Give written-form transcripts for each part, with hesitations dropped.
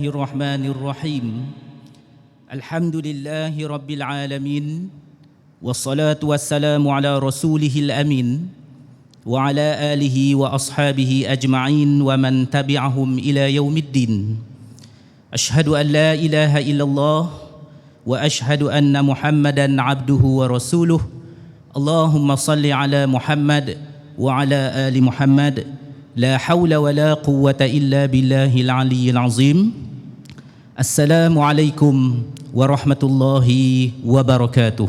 الرحمن الرحيم الحمد لله رب العالمين والصلاة والسلام على رسوله الأمين وعلى آله وأصحابه أجمعين ومن تبعهم إلى يوم الدين أشهد أن لا إله إلا الله وأشهد أن محمدا عبده ورسوله اللهم صل على محمد وعلى آل محمد لا حول ولا قوة إلا بالله العلي العظيم Assalamualaikum warahmatullahi wabarakatuh.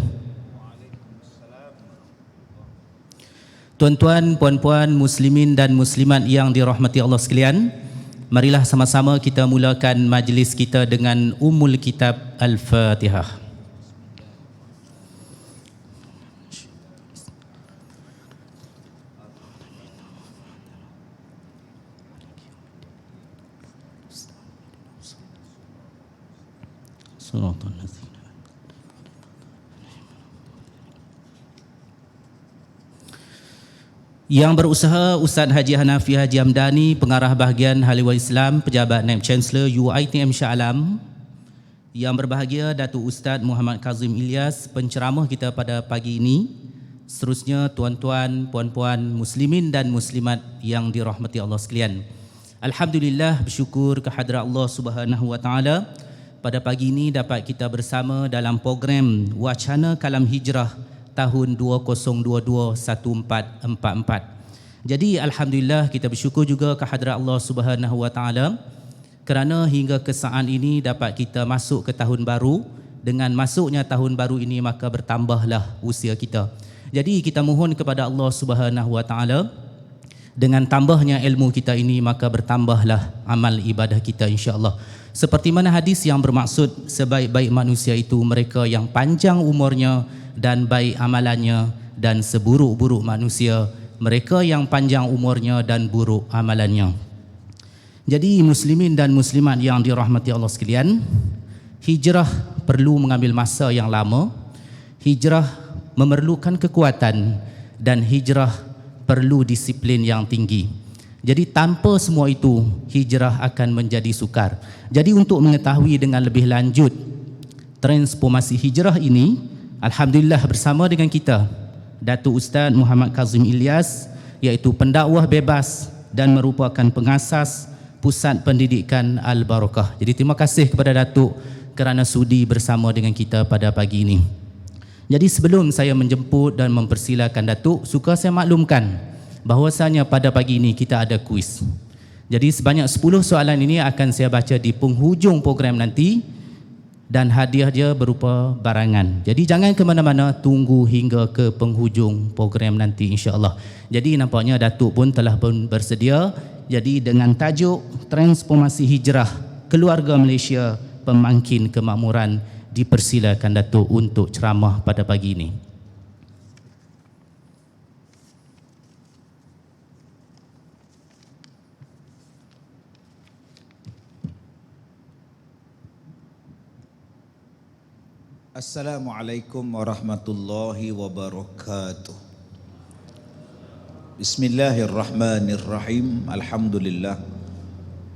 Tuan-tuan, puan-puan, muslimin dan muslimat yang dirahmati Allah sekalian, marilah sama-sama kita mulakan majlis kita dengan Ummul Kitab Al-Fatihah. Yang berusaha Ustaz Haji Hanafi Haji Hamdani, Pengarah Bahagian Haliwal Islam, Pejabat Naib Chancellor UiTM Shah Alam. Yang berbahagia Datuk Ustaz Muhammad Kazim Ilyas, penceramah kita pada pagi ini. Seterusnya tuan-tuan, puan-puan, muslimin dan muslimat yang dirahmati Allah sekalian. Alhamdulillah, bersyukur kehadrat Allah Subhanahu wa taala. Pada pagi ini dapat kita bersama dalam program Wacana Kalam Hijrah tahun 2022-1444. Jadi alhamdulillah kita bersyukur juga kehadrat Allah Subhanahu wa taala kerana hingga ke saat ini dapat kita masuk ke tahun baru. Dengan masuknya tahun baru ini maka bertambahlah usia kita. Jadi kita mohon kepada Allah Subhanahu wa taala, dengan tambahnya ilmu kita ini maka bertambahlah amal ibadah kita insya-Allah. Seperti mana hadis yang bermaksud sebaik-baik manusia itu mereka yang panjang umurnya dan baik amalannya, dan seburuk-buruk manusia mereka yang panjang umurnya dan buruk amalannya. Jadi muslimin dan muslimat yang dirahmati Allah sekalian, hijrah perlu mengambil masa yang lama, hijrah memerlukan kekuatan, dan hijrah perlu disiplin yang tinggi. Jadi tanpa semua itu, hijrah akan menjadi sukar. Jadi untuk mengetahui dengan lebih lanjut transformasi hijrah ini, alhamdulillah bersama dengan kita Datuk Ustaz Muhammad Kazim Ilyas, iaitu pendakwah bebas dan merupakan pengasas Pusat Pendidikan Al-Barakah. Jadi terima kasih kepada Datuk kerana sudi bersama dengan kita pada pagi ini. Jadi sebelum saya menjemput dan mempersilakan Datuk, suka saya maklumkan bahawasanya pada pagi ini kita ada kuis. Jadi sebanyak 10 soalan ini akan saya baca di penghujung program nanti, dan hadiah dia berupa barangan. Jadi jangan ke mana-mana, tunggu hingga ke penghujung program nanti insya-Allah. Jadi nampaknya Datuk pun telah pun bersedia. Jadi dengan tajuk Transformasi Hijrah Keluarga Malaysia Pemangkin Kemakmuran, dipersilakan Datuk untuk ceramah pada pagi ini. Assalamualaikum warahmatullahi wabarakatuh. Bismillahirrahmanirrahim. Alhamdulillah.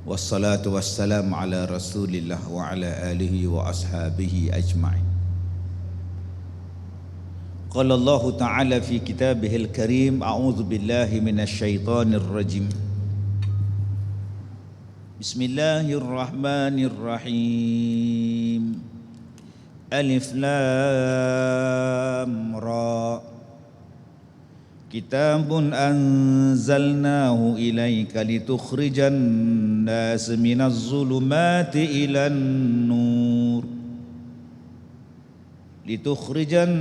Wassalatu wassalamu ala Rasulillah wa ala alihi wa ashabihi ajma'in. Qala Allah Ta'ala fi kitabihil karim, a'udzu billahi minasy syaithanir rajim. Bismillahirrahmanirrahim. Alif Lam Ra. Kitabun anzalnahu ilaika litukhrijan nas minaz zulumati ilan nur. Litukhrijan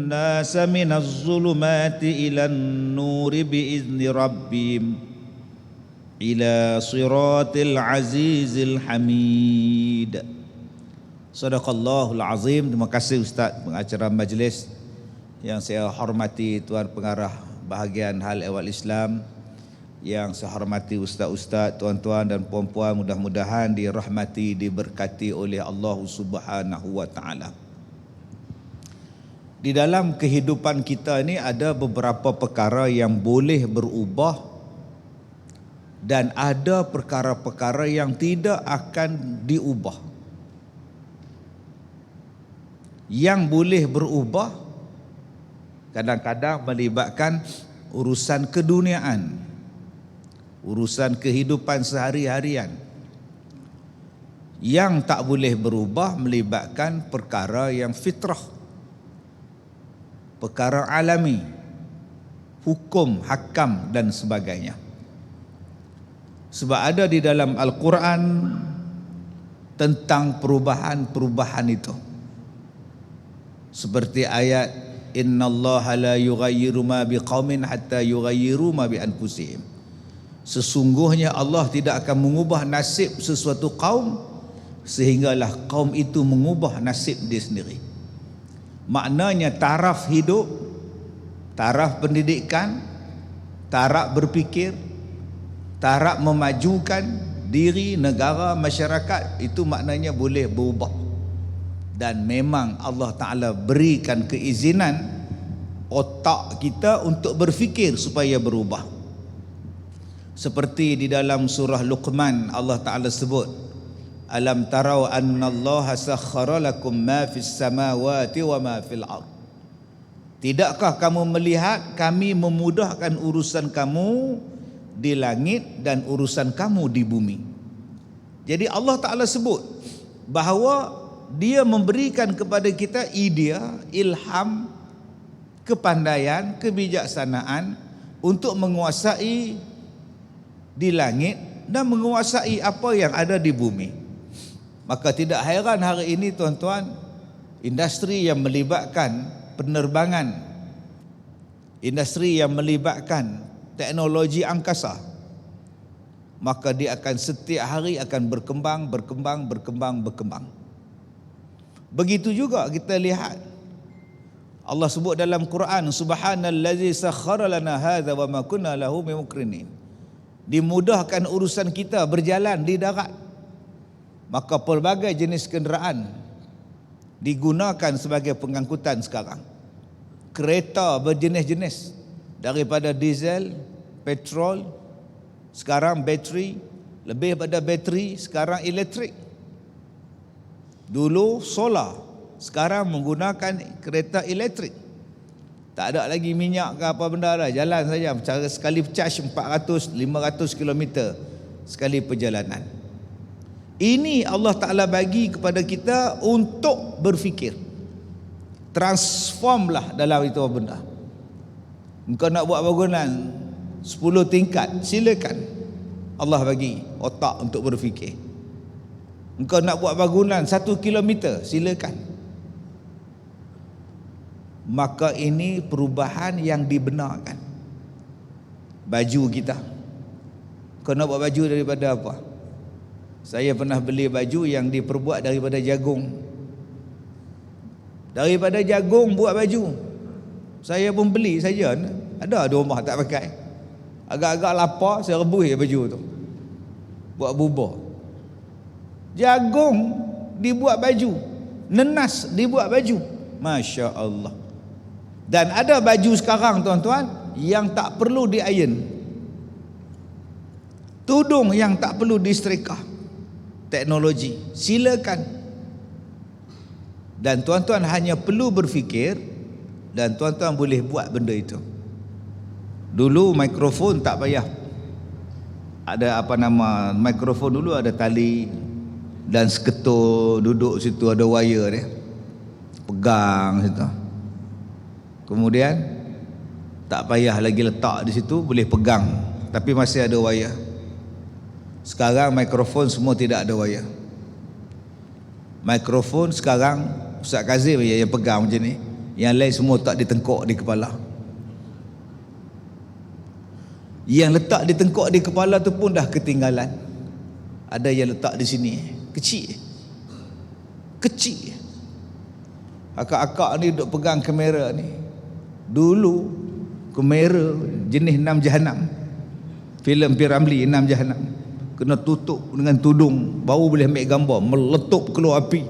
nas minaz zulumati ilan nur biizni rabbihim ila siratil azizil hamid. Sadaqallahul azim. Terima kasih Ustaz pengacara majlis yang saya hormati, Tuan Pengarah Bahagian Hal Ehwal Islam yang saya hormati, ustaz-ustaz, tuan-tuan dan puan-puan, mudah-mudahan dirahmati, diberkati oleh Allah Subhanahu wa taala. Di dalam kehidupan kita ini ada beberapa perkara yang boleh berubah dan ada perkara-perkara yang tidak akan diubah. Yang boleh berubah kadang-kadang melibatkan urusan keduniaan, urusan kehidupan sehari-harian. Yang tak boleh berubah melibatkan perkara yang fitrah, perkara alami, hukum, hakam dan sebagainya. Sebab ada di dalam Al-Quran tentang perubahan-perubahan itu. Seperti ayat innallaha la yughayyiru ma biqaumin hatta yughayyiru ma bi anfusihim. Sesungguhnya Allah tidak akan mengubah nasib sesuatu kaum sehinggalah kaum itu mengubah nasib dia sendiri. Maknanya taraf hidup, taraf pendidikan, taraf berfikir, taraf memajukan diri, negara, masyarakat, itu maknanya boleh berubah. Dan memang Allah Ta'ala berikan keizinan otak kita untuk berfikir supaya berubah. Seperti di dalam surah Luqman Allah Ta'ala sebut, alam tarau annallaha sakhkhara lakum ma fis samawati wa ma fil ard. Tidakkah kamu melihat kami memudahkan urusan kamu di langit dan urusan kamu di bumi. Jadi Allah Ta'ala sebut bahawa Dia memberikan kepada kita idea, ilham, kepandaian, kebijaksanaan untuk menguasai di langit dan menguasai apa yang ada di bumi. Maka tidak hairan hari ini tuan-tuan, industri yang melibatkan penerbangan, industri yang melibatkan teknologi angkasa, maka dia akan setiap hari akan berkembang. Begitu juga kita lihat Allah sebut dalam Quran, subhanallazi sakhkhara lana hadza wa ma kunna lahu muqrinin. Dimudahkan urusan kita berjalan di darat. Maka pelbagai jenis kenderaan digunakan sebagai pengangkutan sekarang. Kereta berjenis-jenis, daripada diesel, petrol, sekarang bateri, lebih pada bateri, sekarang elektrik. Dulu solar, sekarang menggunakan kereta elektrik. Tak ada lagi minyak ke apa benda dah, jalan saja. Cara sekali charge 400-500 km sekali perjalanan. Ini Allah Ta'ala bagi kepada kita untuk berfikir. Transformlah dalam itu benda. Engkau nak buat bangunan 10 tingkat, silakan. Allah bagi otak untuk berfikir. Engkau nak buat bangunan 1 kilometer, silakan. Maka ini perubahan yang dibenarkan. Baju kita, kau nak buat baju daripada apa? Saya pernah beli baju yang diperbuat daripada jagung. Daripada jagung buat baju. Saya pun beli saja. Ada di rumah tak pakai. Agak-agak lapar, saya rebus baju tu, buat bubur. Jagung dibuat baju, nenas dibuat baju. Masya Allah. Dan ada baju sekarang tuan-tuan yang tak perlu di-iron, tudung yang tak perlu disetrika. Teknologi, silakan. Dan tuan-tuan hanya perlu berfikir dan tuan-tuan boleh buat benda itu. Dulu mikrofon tak payah ada mikrofon dulu ada tali dan seketul, duduk situ ada wire dia, pegang situ. Kemudian tak payah lagi letak di situ, boleh pegang, tapi masih ada wire. Sekarang mikrofon semua tidak ada wire. Mikrofon sekarang Ustaz Kazim yang pegang macam ni, yang lain semua tak ditengkok di kepala. Yang letak ditengkok di kepala tu pun dah ketinggalan. Ada yang letak di sini, kecil. Akak-akak ni duk pegang kamera ni. Dulu kamera jenis 6 Jahanam, filem Piramli 6 Jahanam, kena tutup dengan tudung, baru boleh ambil gambar, meletup keluar api.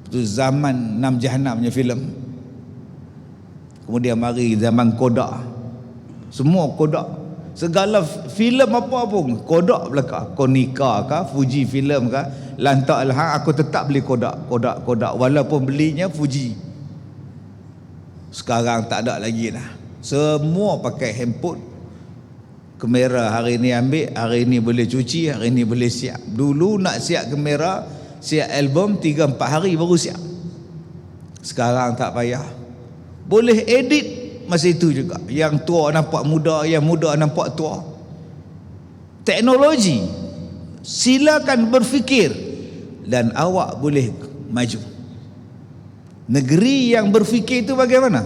Itu zaman 6 Jahanamnya filem. Kemudian mari zaman Kodak. Semua Kodak. Segala filem apa pun Kodak belaka, Konica kah, Fuji filem kah, lantaklah aku tetap beli Kodak walaupun belinya Fuji. Sekarang tak ada lagi dah. Semua pakai handphone. Kamera hari ni ambil, hari ni boleh cuci, hari ni boleh siap. Dulu nak siap kamera, siap album 3-4 hari baru siap. Sekarang tak payah. Boleh edit masa itu juga. Yang tua nampak muda, yang muda nampak tua. Teknologi. Silakan berfikir dan awak boleh maju. Negeri yang berfikir itu bagaimana?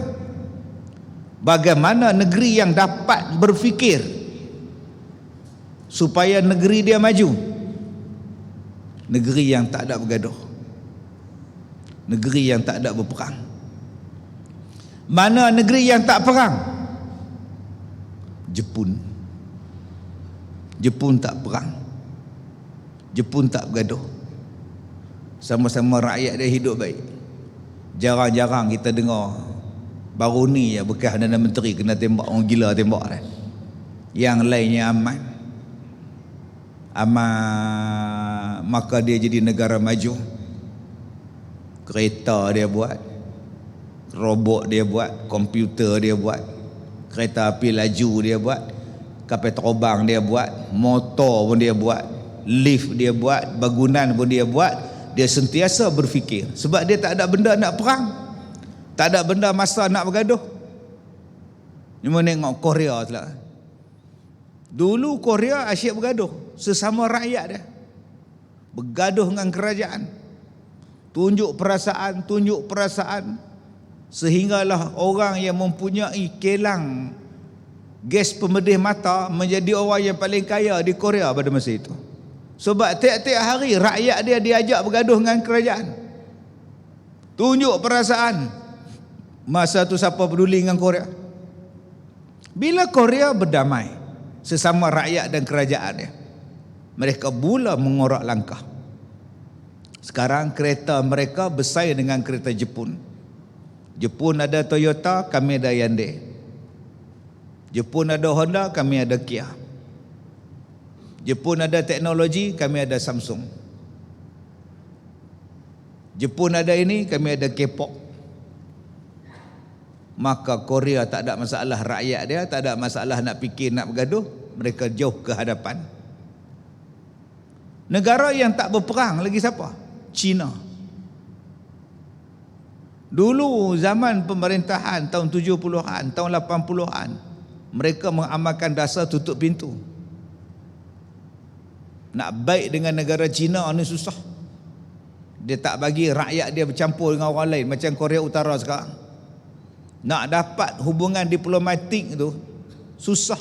Bagaimana negeri yang dapat berfikir supaya negeri dia maju? Negeri yang tak ada bergaduh, negeri yang tak ada berperang. Mana negeri yang tak perang? Jepun. Jepun tak perang, Jepun tak bergaduh, sama-sama rakyat dia hidup baik. Jarang-jarang kita dengar baru ni ya bekas Perdana Menteri kena tembak, orang gila tembak dah. Yang lainnya aman. Maka dia jadi negara maju. Kereta dia buat, robot dia buat, komputer dia buat, kereta api laju dia buat, kapal terbang dia buat, motor pun dia buat, lift dia buat, bangunan pun dia buat. Dia sentiasa berfikir sebab dia tak ada benda nak perang, tak ada benda masa nak bergaduh. Cuma tengok Korea telah. Dulu Korea asyik bergaduh sesama rakyat dia, bergaduh dengan kerajaan, tunjuk perasaan, sehinggalah orang yang mempunyai kilang gas pemedih mata menjadi orang yang paling kaya di Korea pada masa itu. Sebab tiap-tiap hari rakyat dia diajak bergaduh dengan kerajaan, tunjuk perasaan. Masa tu siapa peduli dengan Korea? Bila Korea berdamai sesama rakyat dan kerajaan dia, mereka mula mengorak langkah. Sekarang kereta mereka bersaing dengan kereta Jepun. Jepun ada Toyota, kami ada Hyundai. Jepun ada Honda, kami ada Kia. Jepun ada teknologi, kami ada Samsung. Jepun ada ini, kami ada K-pop. Maka Korea tak ada masalah, rakyat dia tak ada masalah nak fikir nak bergaduh, mereka jauh ke hadapan. Negara yang tak berperang lagi siapa? China. Dulu zaman pemerintahan tahun 70-an, tahun 80-an, mereka mengamalkan dasar tutup pintu. Nak baik dengan negara China ni susah. Dia tak bagi rakyat dia bercampur dengan orang lain macam Korea Utara sekarang. Nak dapat hubungan diplomatik tu susah.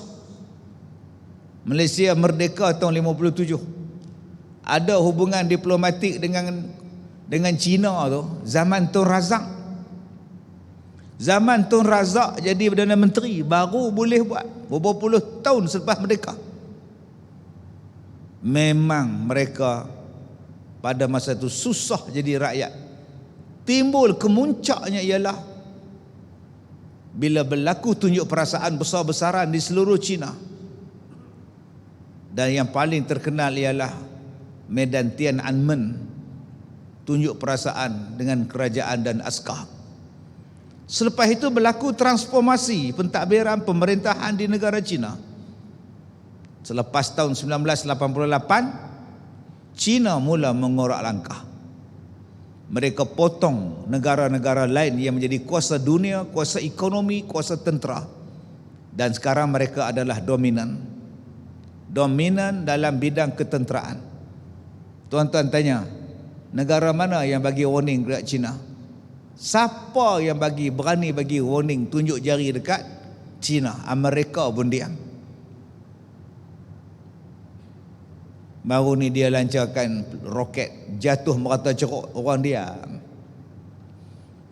Malaysia merdeka tahun 57. Ada hubungan diplomatik dengan China tu zaman Tun Razak. Zaman Tun Razak jadi Perdana Menteri baru boleh buat, beberapa puluh tahun selepas merdeka. Memang mereka pada masa itu susah jadi rakyat. Timbul kemuncaknya ialah bila berlaku tunjuk perasaan besar-besaran di seluruh China. Dan yang paling terkenal ialah Medan Tiananmen, tunjuk perasaan dengan kerajaan dan askar. Selepas itu berlaku transformasi pentadbiran pemerintahan di negara China. Selepas tahun 1988, China mula mengorak langkah. Mereka potong negara-negara lain yang menjadi kuasa dunia, kuasa ekonomi, kuasa tentera. Dan sekarang mereka adalah dominan. Dominan dalam bidang ketenteraan. Tuan-tuan tanya, negara mana yang bagi warning dekat China? Siapa yang berani bagi warning, tunjuk jari dekat China? Amerika pun diam. Baru ni dia lancarkan roket, jatuh merata ceruk, orang diam.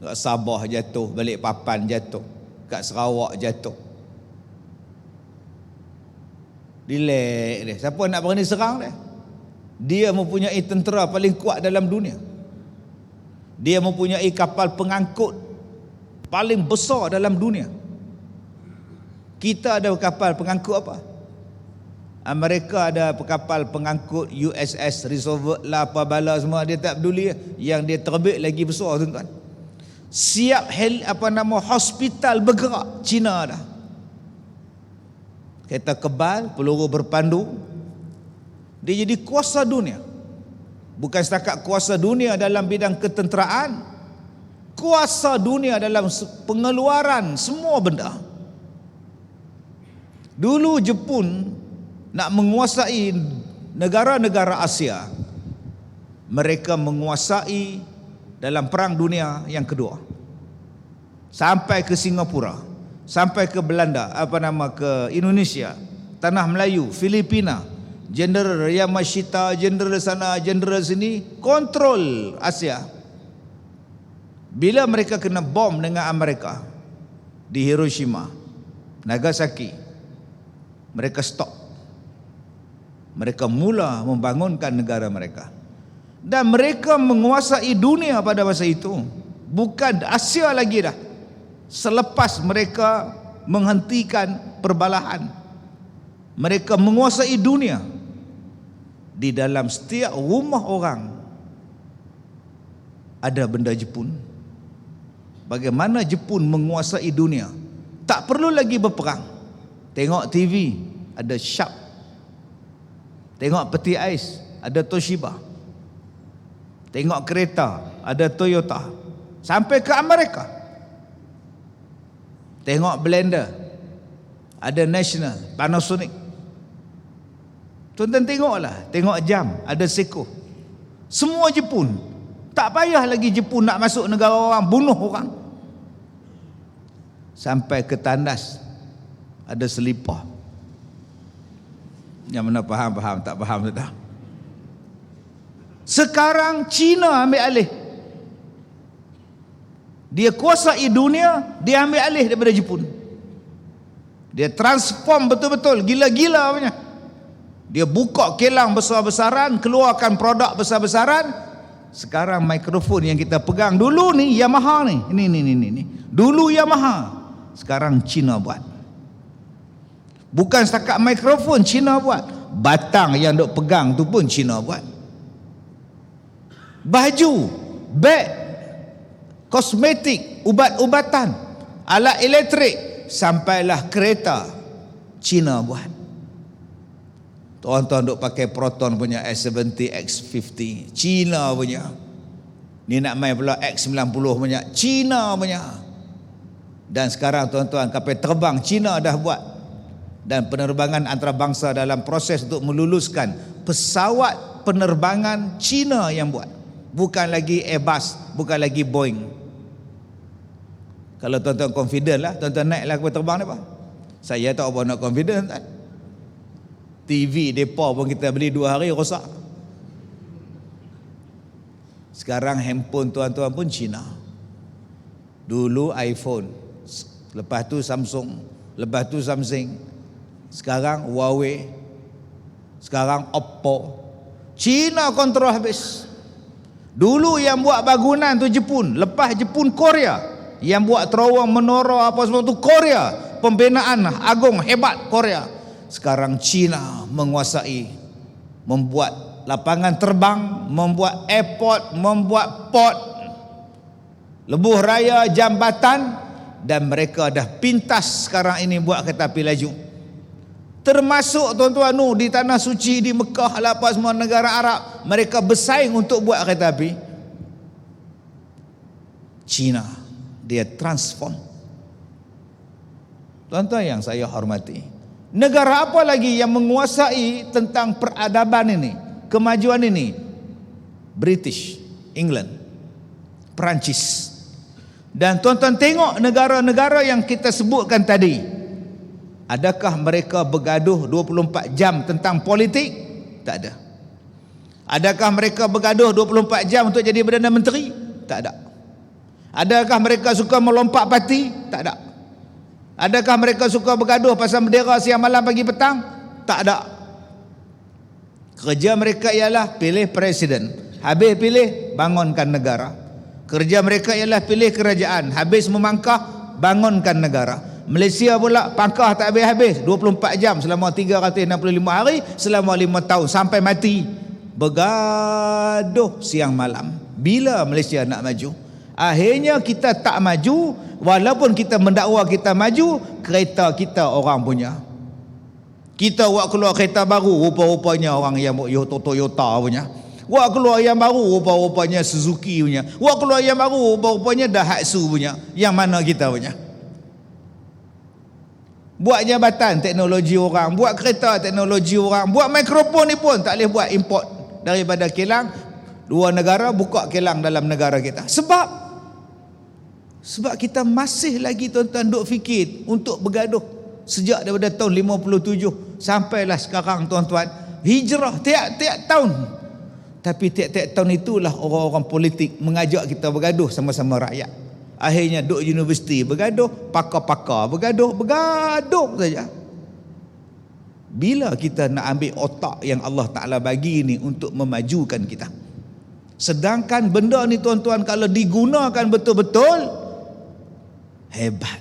Kat Sabah jatuh, Balikpapan jatuh, kat Sarawak jatuh. Relax dia. Siapa nak berani serang dia? Dia mempunyai tentera paling kuat dalam dunia. Dia mempunyai kapal pengangkut paling besar dalam dunia. Kita ada kapal pengangkut apa? Amerika ada kapal pengangkut USS Resolve lah apa bala semua, dia tak peduli. Yang dia terbit lagi besar, tuan-tuan. Siap hospital bergerak, China dah. Kereta kebal, peluru berpandu. Dia jadi kuasa dunia. Bukan setakat kuasa dunia dalam bidang ketenteraan, kuasa dunia dalam pengeluaran semua benda. Dulu Jepun nak menguasai negara-negara Asia, mereka menguasai dalam Perang Dunia yang kedua, sampai ke Singapura, sampai ke Belanda, ke Indonesia, Tanah Melayu, Filipina, Jeneral Yamashita, Jeneral sana, Jeneral sini, kontrol Asia. Bila mereka kena bom dengan Amerika di Hiroshima, Nagasaki, mereka stop. Mereka mula membangunkan negara mereka. Dan mereka menguasai dunia pada masa itu. Bukan Asia lagi dah. Selepas mereka menghentikan perbalahan, mereka menguasai dunia. Di dalam setiap rumah orang ada benda Jepun. Bagaimana Jepun menguasai dunia? Tak perlu lagi berperang. Tengok TV, ada Sharp. Tengok peti ais, ada Toshiba. Tengok kereta, ada Toyota. Sampai ke Amerika, tengok blender, ada National, Panasonic. Tuan-tuan tengoklah, tengok jam, ada Seiko. Semua Jepun. Tak payah lagi Jepun nak masuk negara orang, bunuh orang. Sampai ke tandas, ada selipar. Yang mana faham, tak faham sudah. Sekarang China ambil alih. Dia kuasai dunia, dia ambil alih daripada Jepun. Dia transform betul-betul, gila-gila punya. Dia buka kilang besar-besaran, keluarkan produk besar-besaran. Sekarang mikrofon yang kita pegang dulu ni Yamaha ni. Ini. Dulu Yamaha, sekarang China buat. Bukan setakat mikrofon China buat, batang yang duk pegang tu pun China buat. Baju, beg, kosmetik, ubat-ubatan, alat elektrik, sampailah kereta, China buat. Tuan-tuan duk pakai Proton punya S70, X50, China punya. Ni nak main pula X90 punya, China punya. Dan sekarang tuan-tuan, kapal terbang China dah buat. Dan penerbangan antarabangsa dalam proses untuk meluluskan pesawat penerbangan China yang buat. Bukan lagi Airbus, bukan lagi Boeing. Kalau tuan-tuan confident lah, tuan-tuan naiklah kapal terbang ni apa? Saya tak apa nak confident kan? TV depa pun kita beli 2 hari rosak. Sekarang handphone tuan-tuan pun China. Dulu iPhone, lepas tu Samsung, lepas tu Samsung, sekarang Huawei, sekarang Oppo. China kontrol habis. Dulu yang buat bangunan tu Jepun, lepas Jepun Korea. Yang buat terowong, menara apa semua tu Korea. Pembinaan agung hebat Korea. Sekarang China menguasai, membuat lapangan terbang, membuat airport, membuat port, lebuh raya, jambatan, dan mereka dah pintas sekarang ini buat kereta api laju. Termasuk tuan-tuan di tanah suci, di Mekah lah apa semua negara Arab, mereka bersaing untuk buat kereta api. China, dia transform. Tuan-tuan yang saya hormati, negara apa lagi yang menguasai tentang peradaban ini, kemajuan ini? British, England, Perancis. Dan tuan-tuan tengok negara-negara yang kita sebutkan tadi, adakah mereka bergaduh 24 jam tentang politik? Tak ada. Adakah mereka bergaduh 24 jam untuk jadi Perdana Menteri? Tak ada. Adakah mereka suka melompat parti? Tak ada. Adakah mereka suka bergaduh pasal bendera siang malam pagi petang? Tak ada. Kerja mereka ialah pilih presiden, habis pilih bangunkan negara. Kerja mereka ialah pilih kerajaan, habis memangkah bangunkan negara. Malaysia pula pangkah tak habis-habis, 24 jam selama 365 hari selama 5 tahun sampai mati. Bergaduh siang malam. Bila Malaysia nak maju? Akhirnya kita tak maju, walaupun kita mendakwa kita maju, kereta kita orang punya. Kita buat keluar kereta baru, rupa-rupanya orang yang Toyota punya. Buat keluar yang baru, rupa-rupanya Suzuki punya. Buat keluar yang baru, rupa-rupanya Daihatsu punya. Yang mana kita punya? Buat jabatan teknologi orang, buat kereta teknologi orang, buat mikrofon ni pun tak boleh buat import daripada kilang luar negara, buka kilang dalam negara kita. Sebab kita masih lagi tuan-tuan duk fikir untuk bergaduh sejak daripada tahun 57 sampailah sekarang tuan-tuan, hijrah tiap-tiap tahun. Tapi tiap-tiap tahun itulah orang-orang politik mengajak kita bergaduh sama-sama rakyat. Akhirnya duk universiti bergaduh, pakar-pakar bergaduh saja. Bila kita nak ambil otak yang Allah Ta'ala bagi ni untuk memajukan kita? Sedangkan benda ni tuan-tuan kalau digunakan betul-betul, hebat.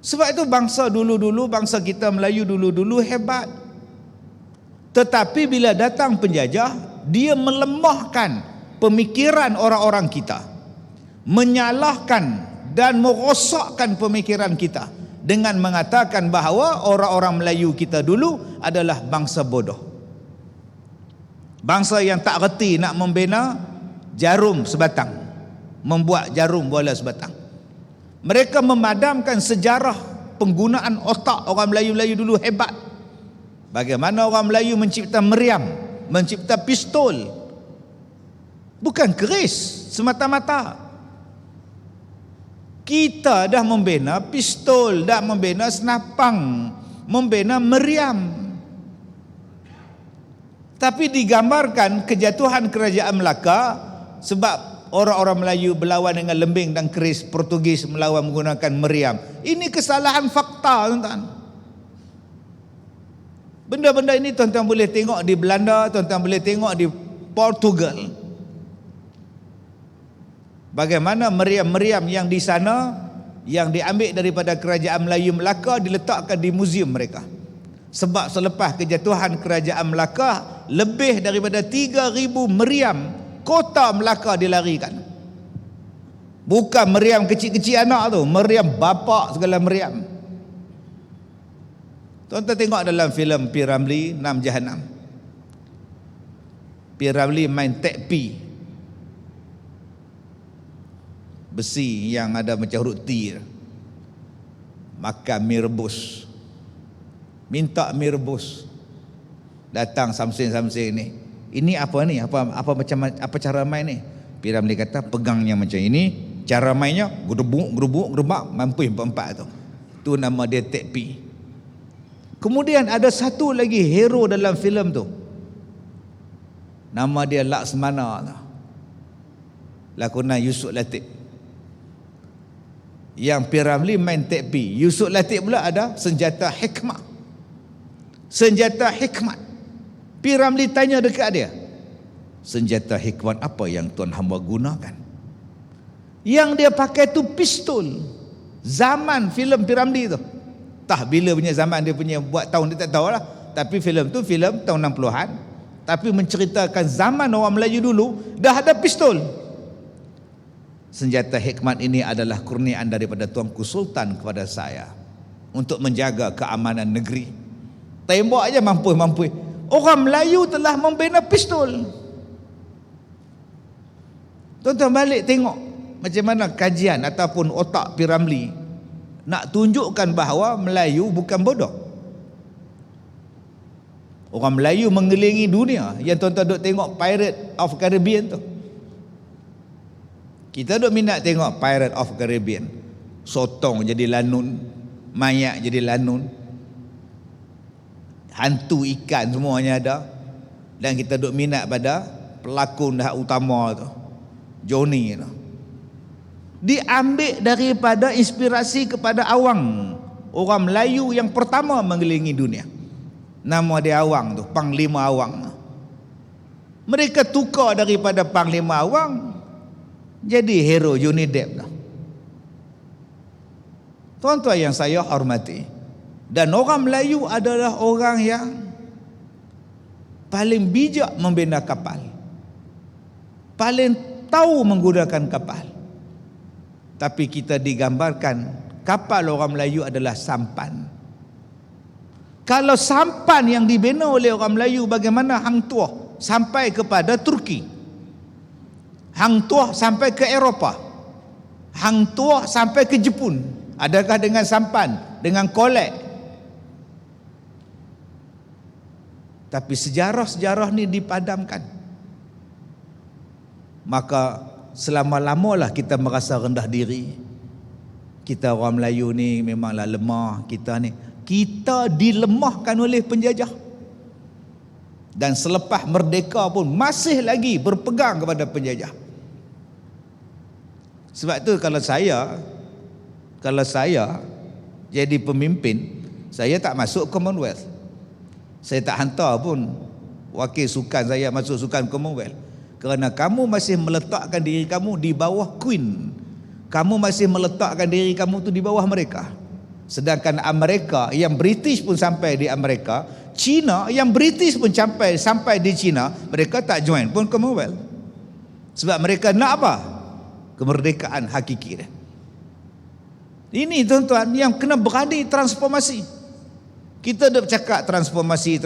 Sebab itu bangsa dulu-dulu, bangsa kita Melayu dulu-dulu hebat. Tetapi bila datang penjajah, dia melemahkan pemikiran orang-orang kita, menyalahkan dan merosakkan pemikiran kita dengan mengatakan bahawa orang-orang Melayu kita dulu adalah bangsa bodoh, bangsa yang tak reti nak membina jarum sebatang, membuat jarum bola sebatang. Mereka memadamkan sejarah penggunaan otak orang Melayu-Melayu dulu hebat. Bagaimana orang Melayu mencipta meriam, mencipta pistol, bukan keris semata-mata. Kita dah membina pistol, dah membina senapang, membina meriam. Tapi digambarkan kejatuhan kerajaan Melaka sebab orang-orang Melayu berlawan dengan lembing dan keris, Portugis melawan menggunakan meriam. Ini kesalahan fakta, tuan-tuan. Benda-benda ini tuan-tuan boleh tengok di Belanda, tuan-tuan boleh tengok di Portugal. Bagaimana meriam-meriam yang di sana, yang diambil daripada kerajaan Melayu Melaka, diletakkan di muzium mereka. Sebab selepas kejatuhan kerajaan Melaka, lebih daripada 3,000 meriam kota Melaka dilarikan. Bukan meriam kecil-kecil anak tu, meriam bapak segala meriam. Tuan-tuan tengok dalam filem P. Ramlee, 6 Jahanam. P. Ramlee main tekpi besi yang ada macam huruf T, makan mie rebus, minta mie rebus. Datang Samsin ni, ini apa ni, apa cara main ni? P. Ramlee kata pegangnya macam ini, cara mainnya gerubuk mampu empat-empat tu. Tu nama dia tekpi. Kemudian ada satu lagi hero dalam filem tu, nama dia Laksmana tu, lakonan Yusuf Latif. Yang P. Ramlee main tekpi, Yusuf Latif pula ada senjata hikmat. Senjata hikmat. P. Ramlee tanya dekat dia, senjata hikmat apa yang tuan hamba gunakan? Yang dia pakai tu pistol. Zaman filem P. Ramlee tu, tak bila punya zaman dia punya buat tahun dia tak tahu lah. Tapi filem tu filem tahun 60-an, tapi menceritakan zaman orang Melayu dulu dah ada pistol. Senjata hikmat ini adalah kurniaan daripada Tuanku Sultan kepada saya untuk menjaga keamanan negeri. Tembak aja mampu. Orang Melayu telah membina pistol. Tuan-tuan balik tengok macam mana kajian ataupun otak P. Ramlee nak tunjukkan bahawa Melayu bukan bodoh. Orang Melayu mengelilingi dunia. Yang tuan-tuan duk tengok Pirate of Caribbean tu, kita duk minat tengok Pirate of Caribbean. Sotong jadi lanun, mayat jadi lanun, hantu ikan semuanya ada. Dan kita duk minat pada pelakon dah utama tu, Johnny tu. Diambil daripada inspirasi kepada Awang, orang Melayu yang pertama mengelilingi dunia. Nama dia Awang tu, Panglima Awang. Mereka tukar daripada Panglima Awang jadi hero Johnny Depp lah. Tuan-tuan yang saya hormati, dan orang Melayu adalah orang yang paling bijak membina kapal, paling tahu menggunakan kapal. Tapi kita digambarkan kapal orang Melayu adalah sampan. Kalau sampan yang dibina oleh orang Melayu, bagaimana Hang Tuah sampai kepada Turki, Hang Tuah sampai ke Eropah, Hang Tuah sampai ke Jepun? Adakah dengan sampan, dengan kolek? Tapi sejarah-sejarah ni dipadamkan. Maka selama-lamalah kita merasa rendah diri. Kita orang Melayu ni memanglah lemah. Kita dilemahkan oleh penjajah. Dan selepas merdeka pun masih lagi berpegang kepada penjajah. Sebab tu kalau saya jadi pemimpin, saya tak masuk Commonwealth. Saya tak hantar pun wakil sukan saya masuk sukan Commonwealth. Kerana kamu masih meletakkan diri kamu di bawah Queen. Kamu masih meletakkan diri kamu tu di bawah mereka. Sedangkan Amerika, yang British pun sampai di Amerika, China yang British pun sampai di China, mereka tak join pun Commonwealth. Sebab mereka nak apa? Kemerdekaan hakiki dia. Ini tuan-tuan yang kena berani transformasi. Kita dah bercakap transformasi.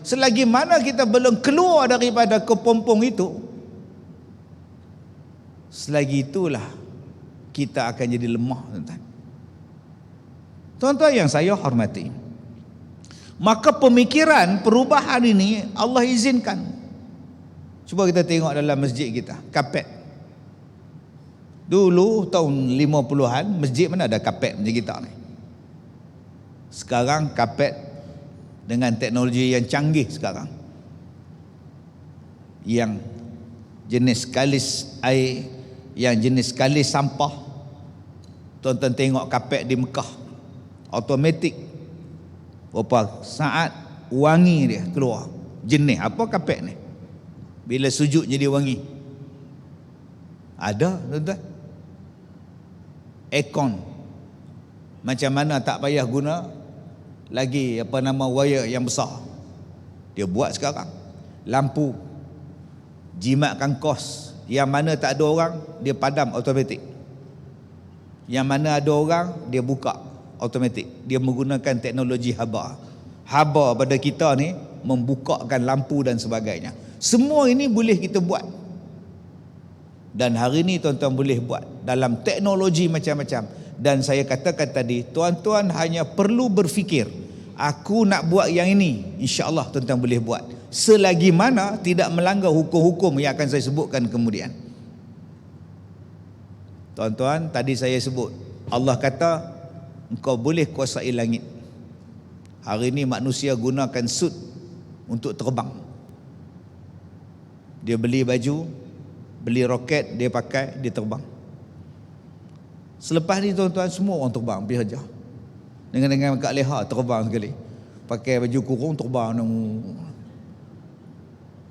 Selagi mana kita belum keluar daripada kepompong itu, selagi itulah kita akan jadi lemah, tuan-tuan. Tuan-tuan yang saya hormati, maka pemikiran perubahan ini Allah izinkan. Cuba kita tengok dalam masjid kita, kapet. Dulu tahun 50-an, masjid mana ada kapet macam kita ni. Sekarang kapet dengan teknologi yang canggih sekarang, yang jenis kalis air, yang jenis kalis sampah. Tuan-tuan tengok kapet di Mekah, automatik, berapa saat wangi dia keluar. Jenis apa kapet ni? Bila sujud jadi wangi. Ada, tuan-tuan. Aircon, macam mana tak payah guna lagi wire yang besar, dia buat sekarang. Lampu jimatkan kos, yang mana tak ada orang dia padam automatik, yang mana ada orang dia buka automatik. Dia menggunakan teknologi haba pada kita ni, membukakan lampu dan sebagainya. Semua ini boleh kita buat. Dan hari ini tuan-tuan boleh buat dalam teknologi macam-macam. Dan saya katakan tadi, tuan-tuan hanya perlu berfikir, aku nak buat yang ini, insya-Allah tuan-tuan boleh buat, selagi mana tidak melanggar hukum-hukum yang akan saya sebutkan kemudian. Tuan-tuan, tadi saya sebut, Allah kata engkau boleh kuasai langit. Hari ini manusia gunakan suit untuk terbang. Dia beli baju, beli roket, dia pakai, dia terbang. Selepas ni tuan-tuan, semua orang terbang pergi hajar. Dengan Kak Leha terbang sekali, pakai baju kurung terbang.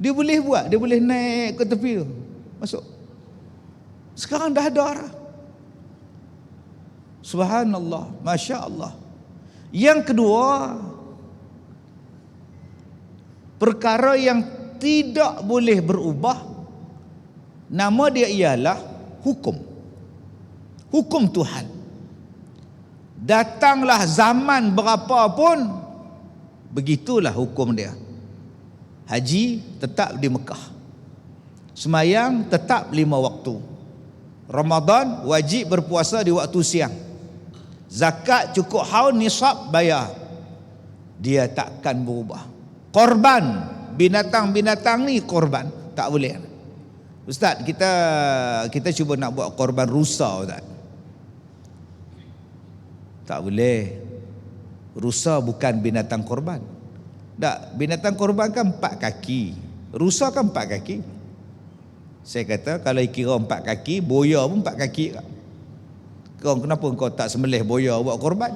Dia boleh buat, dia boleh naik ke tepi tu, masuk. Sekarang dah ada arah. Subhanallah, Masya Allah. Yang kedua, perkara yang tidak boleh berubah, nama dia ialah hukum. Hukum Tuhan. Datanglah zaman berapa pun, begitulah hukum dia. Haji tetap di Mekah, semayang tetap 5 waktu, Ramadan wajib berpuasa di waktu siang, zakat cukup haul nisab bayar. Dia takkan berubah. Korban, binatang-binatang ni korban, tak boleh. Ustaz, kita cuba nak buat korban rusa, Ustaz. Tak boleh. Rusa bukan binatang korban. Tak, binatang korban kan 4 kaki. Rusa kan 4 kaki. Saya kata kalau kira 4 kaki, boya pun 4 kaki. Kenapa kau tak sembelih boya buat korban?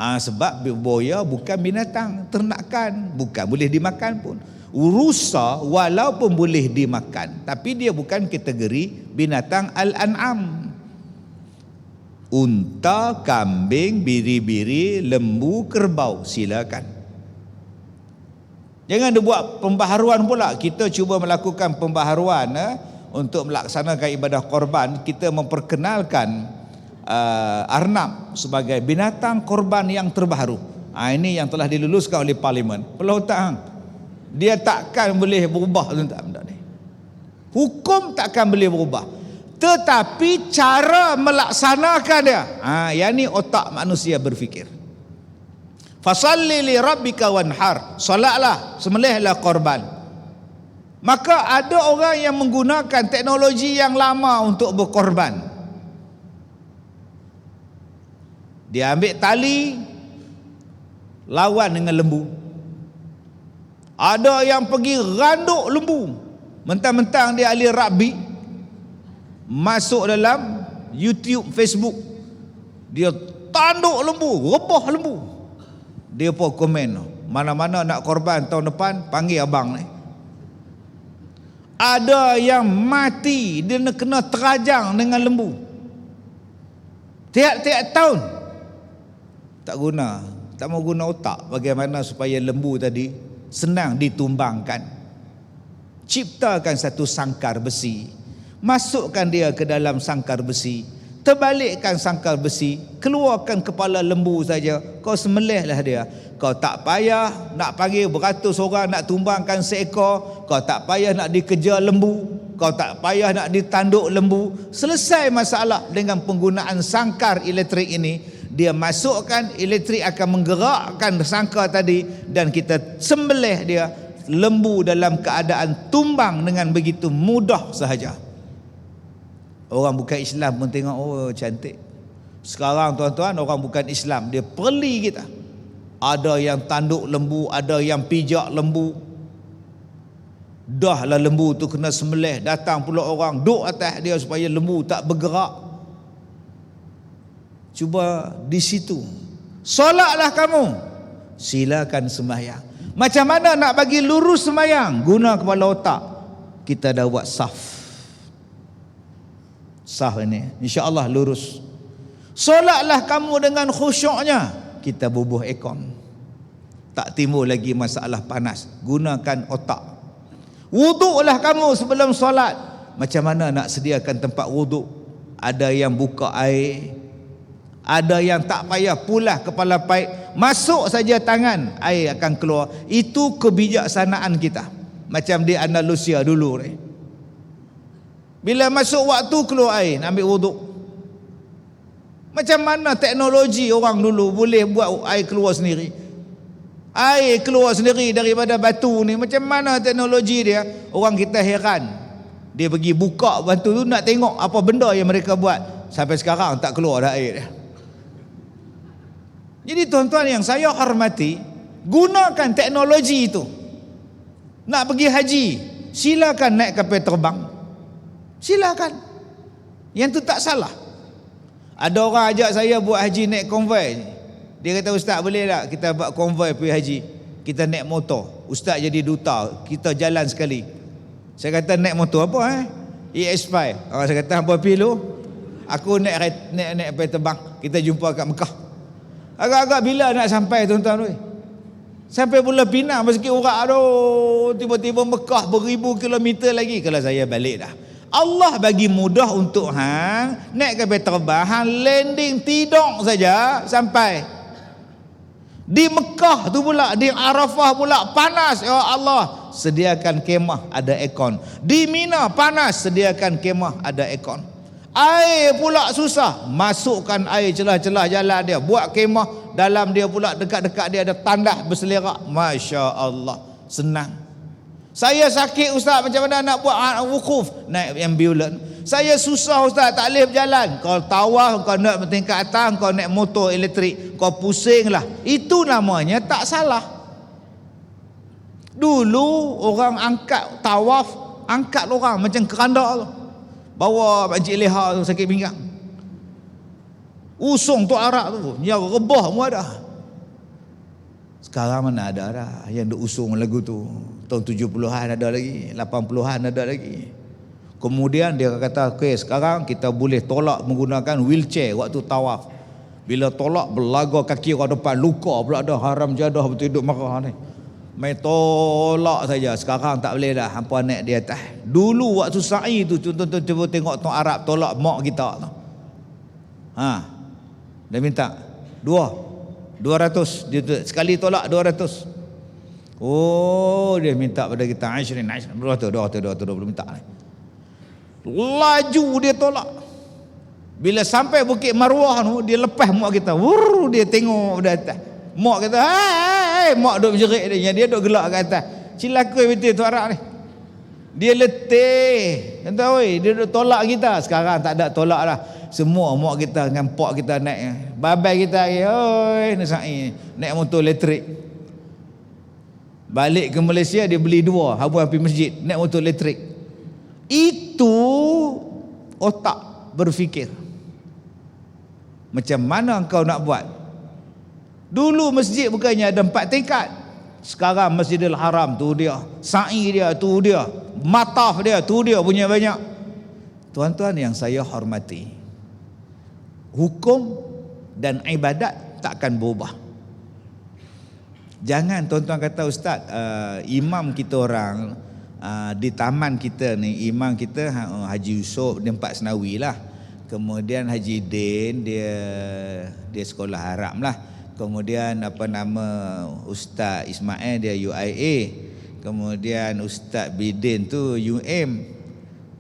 Sebab boya bukan binatang ternakan, bukan boleh dimakan pun. Rusa walaupun boleh dimakan, tapi dia bukan kategori binatang al-an'am. Unta, kambing, biri-biri, lembu, kerbau, silakan. Jangan dibuat pembaharuan pula. Kita cuba melakukan pembaharuan untuk melaksanakan ibadah korban. Kita memperkenalkan arnab sebagai binatang korban yang terbaharu. Ini yang telah diluluskan oleh Parlimen. Kalau tak, dia takkan boleh berubah tentang benda ni. Hukum takkan boleh berubah, tetapi cara melaksanakan dia, yang ni otak manusia berfikir. Fasalli li rabbika wanhar, solatlah, sembelihlah korban. Maka ada orang yang menggunakan teknologi yang lama untuk berkorban. Dia ambil tali, lawan dengan lembu. Ada yang pergi randuk lembu, mentang-mentang dia ahli rugby, masuk dalam YouTube, Facebook, dia tanduk lembu, rebah lembu. Dia pun komen, mana-mana nak korban tahun depan, panggil abang ni. Ada yang mati, dia nak kena terajang dengan lembu tiap-tiap tahun. Tak guna, tak mau guna otak bagaimana supaya lembu tadi senang ditumbangkan. Ciptakan satu sangkar besi, masukkan dia ke dalam sangkar besi, terbalikkan sangkar besi, keluarkan kepala lembu saja, kau sembelihlah dia. Kau tak payah nak panggil beratus orang nak tumbangkan seekor, kau tak payah nak dikejar lembu, kau tak payah nak ditanduk lembu. Selesai masalah dengan penggunaan sangkar elektrik ini. Dia masukkan, elektrik akan menggerakkan sangkar tadi, dan kita sembelih dia, lembu dalam keadaan tumbang dengan begitu mudah sahaja. Orang bukan Islam pun tengok, oh cantik. Sekarang tuan-tuan, orang bukan Islam, dia perli kita. Ada yang tanduk lembu, ada yang pijak lembu. Dah lah lembu tu kena sembelih, datang pula orang duk atas dia supaya lembu tak bergerak. Cuba di situ. Solatlah kamu, silakan sembahyang. Macam mana nak bagi lurus sembahyang? Guna kepala otak. Kita dah buat saf ini, insya-Allah lurus. Solatlah kamu dengan khusyuknya. Kita bubuh aircon, tak timbul lagi masalah panas. Gunakan otak. Wuduklah kamu sebelum solat. Macam mana nak sediakan tempat wuduk? Ada yang buka air, ada yang tak payah pulah kepala paip, masuk saja tangan, air akan keluar. Itu kebijaksanaan kita. Macam di Andalusia dulu ni, bila masuk waktu keluar air, nak ambil wuduk. Macam mana teknologi orang dulu boleh buat air keluar sendiri? Air keluar sendiri daripada batu ni, macam mana teknologi dia? Orang kita heran. Dia pergi buka batu tu nak tengok apa benda yang mereka buat. Sampai sekarang tak keluar dah air dia. Jadi tuan-tuan yang saya hormati, gunakan teknologi itu. Nak pergi haji, silakan naik kapal terbang, silakan. Yang tu tak salah. Ada orang ajak saya buat haji naik konvoi. Dia kata, ustaz boleh tak kita buat konvoi pergi haji, kita naik motor, ustaz jadi duta, kita jalan sekali. Saya kata naik motor apa EX5. Saya kata apa pergi lu? Aku naik kapal terbang, kita jumpa kat Mekah. Agak-agak bila nak sampai tuan-tuan? Sampai Pulau Pinang sikit urat tu, tiba-tiba Mekah beribu kilometer lagi. Kalau saya balik dah. Allah bagi mudah untuk hang naik kapal terbang, hang landing tidur saja sampai. Di Mekah tu pula, di Arafah pula panas, ya Allah, sediakan kemah ada aircon. Di Mina panas, sediakan kemah ada aircon. Air pula susah, masukkan air celah-celah jalan dia, buat kemah dalam dia pula, dekat-dekat dia ada tandas berselerak. Masya Allah, senang. Saya sakit ustaz, macam mana nak buat wukuf? Naik ambulans. Saya susah ustaz, tak boleh berjalan. Kau tawaf, kau nak tingkat atas, kau naik motor elektrik, kau pusing lah. Itu namanya tak salah. Dulu orang angkat tawaf, angkat orang macam keranda tu, bawa Pakcik Leha tu sakit pinggang, usung tu arak tu, yang rebah pun ada. Sekarang mana ada dah yang duk usung lagu tu. Tahun 70-an ada lagi, 80-an ada lagi. Kemudian dia kata, okey, sekarang kita boleh tolak menggunakan wheelchair waktu tawaf. Bila tolak berlaga kaki orang depan, luka pula dah, haram jadah betul duduk marah ni. Main tolak saja. Sekarang tak boleh dah, hampa naik di atas. Dulu waktu sa'i tu, tuan-tuan cuba tengok tong Arab tolak mak kita tu. Dia minta 200. Dia sekali tolak 200. Oh, dia minta pada kita 20 minta ni. Laju dia tolak. Bila sampai Bukit Marwah tu, dia lepas mak kita. Dia tengok dari atas. Mak kata, "Hai, mak duk menjerit dia. Dia duk gelak kat atas. Cilaka betul tu Arab ni. Dia letih. Kata, oi, dia duk tolak kita. Sekarang tak ada tolak dah. Semua mak kita dengan pak kita naik. Babai kita lagi, oi, naik motor elektrik. Balik ke Malaysia dia beli 2, habis pergi masjid, naik motor elektrik. Itu otak berfikir. Macam mana engkau nak buat? Dulu masjid bukannya ada 4 tingkat. Sekarang Masjidil Haram tu dia, sa'i dia tu dia, mataf dia tu dia punya banyak. Tuan-tuan yang saya hormati, hukum dan ibadat takkan berubah. Jangan tuan-tuan kata, ustaz, imam kita orang di taman kita ni, imam kita Haji Yusof, dia 4 senawi lah. Kemudian Haji Din dia sekolah Arab lah. Kemudian Ustaz Ismail dia UIA. Kemudian Ustaz Bidin tu UM.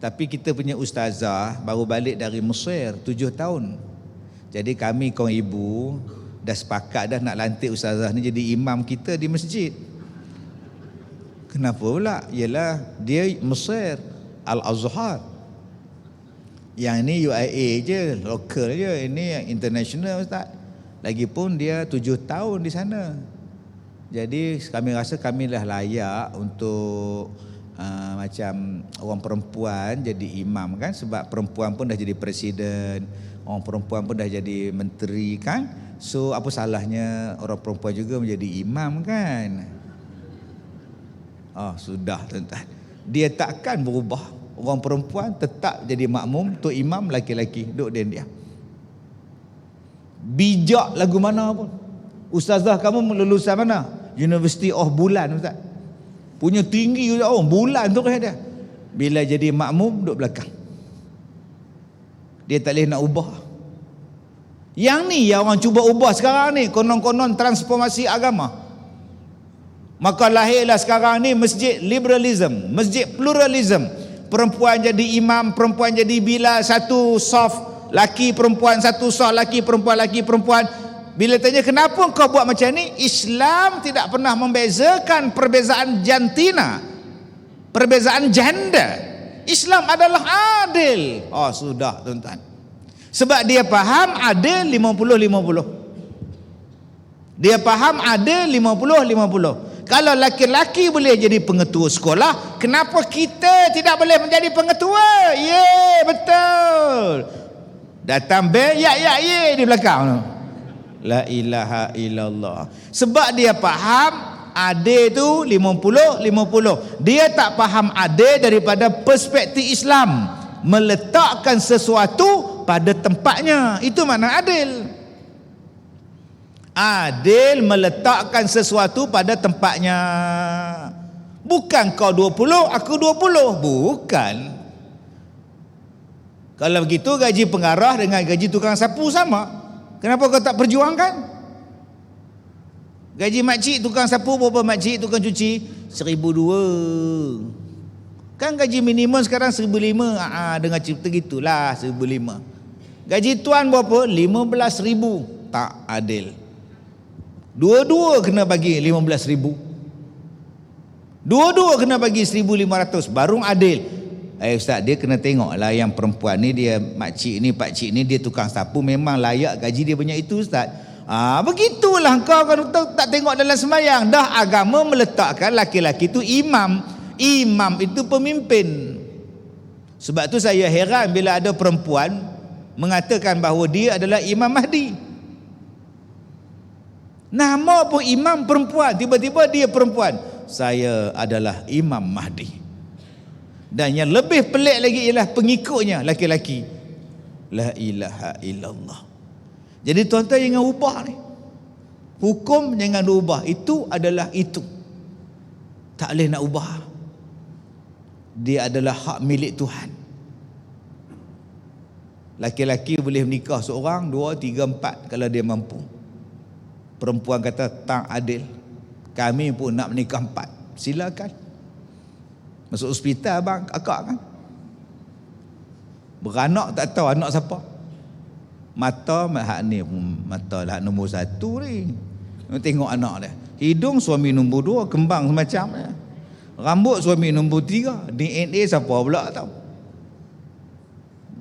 Tapi kita punya ustazah baru balik dari Mesir 7 tahun. Jadi kami kaum ibu dah sepakat dah nak lantik ustazah ni jadi imam kita di masjid. Kenapa pula? Yalah, dia Mesir, Al-Azhar. Yang ni UIA je, lokal je. Ini yang international, ustaz. Lagipun dia 7 tahun di sana. Jadi kami rasa kami dah layak untuk macam orang perempuan jadi imam kan, sebab perempuan pun dah jadi presiden, orang perempuan pun dah jadi menteri kan. So apa salahnya orang perempuan juga menjadi imam kan? Sudah tuan-tuan. Dia takkan berubah. Orang perempuan tetap jadi makmum, tu imam laki-laki duduk dia. Bijak lagu mana pun. Ustazah kamu lulusan mana? University of Bulan, ustaz. Punya tinggi bulan tu kan dia. Bila jadi makmum duduk belakang. Dia tak boleh nak ubah. Yang ni yang orang cuba ubah sekarang ni, konon-konon transformasi agama. Maka lahirlah sekarang ni masjid liberalism, masjid pluralism. Perempuan jadi imam, perempuan jadi bila, satu saf laki perempuan, satu saf laki perempuan. Bila tanya kenapa kau buat macam ni, Islam tidak pernah membezakan perbezaan jantina, perbezaan janda. Islam adalah adil. Sudah tuan-tuan. Sebab dia faham adil 50-50. Dia faham adil 50-50. Kalau laki-laki boleh jadi pengetua sekolah, kenapa kita tidak boleh menjadi pengetua? Betul. Datang di belakang. La ilaha illallah. Sebab dia faham adil tu 50-50. Dia tak faham adil daripada perspektif Islam, meletakkan sesuatu pada tempatnya. Itu makna adil. Adil meletakkan sesuatu pada tempatnya. Bukan kau 20, aku 20. Bukan. Kalau begitu gaji pengarah dengan gaji tukang sapu sama. Kenapa kau tak perjuangkan? Gaji makcik tukang sapu berapa, makcik tukang cuci? 1,200. Kan gaji minimum sekarang 1,500. Dengan cerita gitulah 1,500. Gaji tuan berapa? 15,000. Tak adil. Dua-dua kena bagi 15,000. Dua-dua kena bagi 1,500. Baru adil. Ustaz, dia kena tengok lah yang perempuan ni, dia makcik ni, pakcik ni, dia tukang sapu, memang layak gaji dia banyak itu, ustaz. Begitulah kau kan tak tengok dalam sembahyang. Dah agama meletakkan laki-laki itu imam. Imam itu pemimpin. Sebab tu saya heran bila ada perempuan mengatakan bahawa dia adalah Imam Mahdi. Nama pun imam perempuan, tiba-tiba dia perempuan. Saya adalah Imam Mahdi. Dan yang lebih pelik lagi ialah pengikutnya laki-laki. La ilaha illallah. Jadi tuan-tuan jangan ubah ni. Hukum jangan ubah. Itu adalah itu. Tak boleh nak ubah. Dia adalah hak milik Tuhan. Laki-laki boleh menikah seorang, dua, tiga, empat kalau dia mampu. Perempuan kata tak adil, kami pun nak menikah 4. Silakan. Masuk hospital abang, akak kan. Beranak tak tahu anak siapa. Mata hak ni mata lah nombor 1 ni. Tengok anak dia. Hidung suami nombor 2, kembang semacam dia. Rambut suami nombor 3, DNA siapa pula tahu.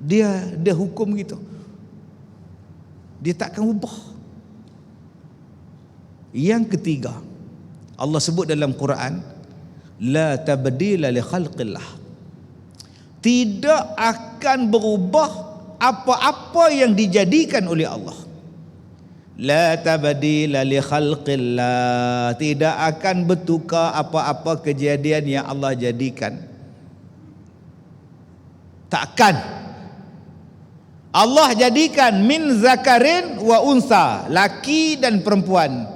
Dia hukum gitu. Dia takkan ubah. Yang ketiga, Allah sebut dalam Quran, la tabdila li khalqillah. Tidak akan berubah apa-apa yang dijadikan oleh Allah. La tabdila li khalqillah. Tidak akan bertukar apa-apa kejadian yang Allah jadikan. Takkan. Allah jadikan min zakarin wa unsa, laki dan perempuan.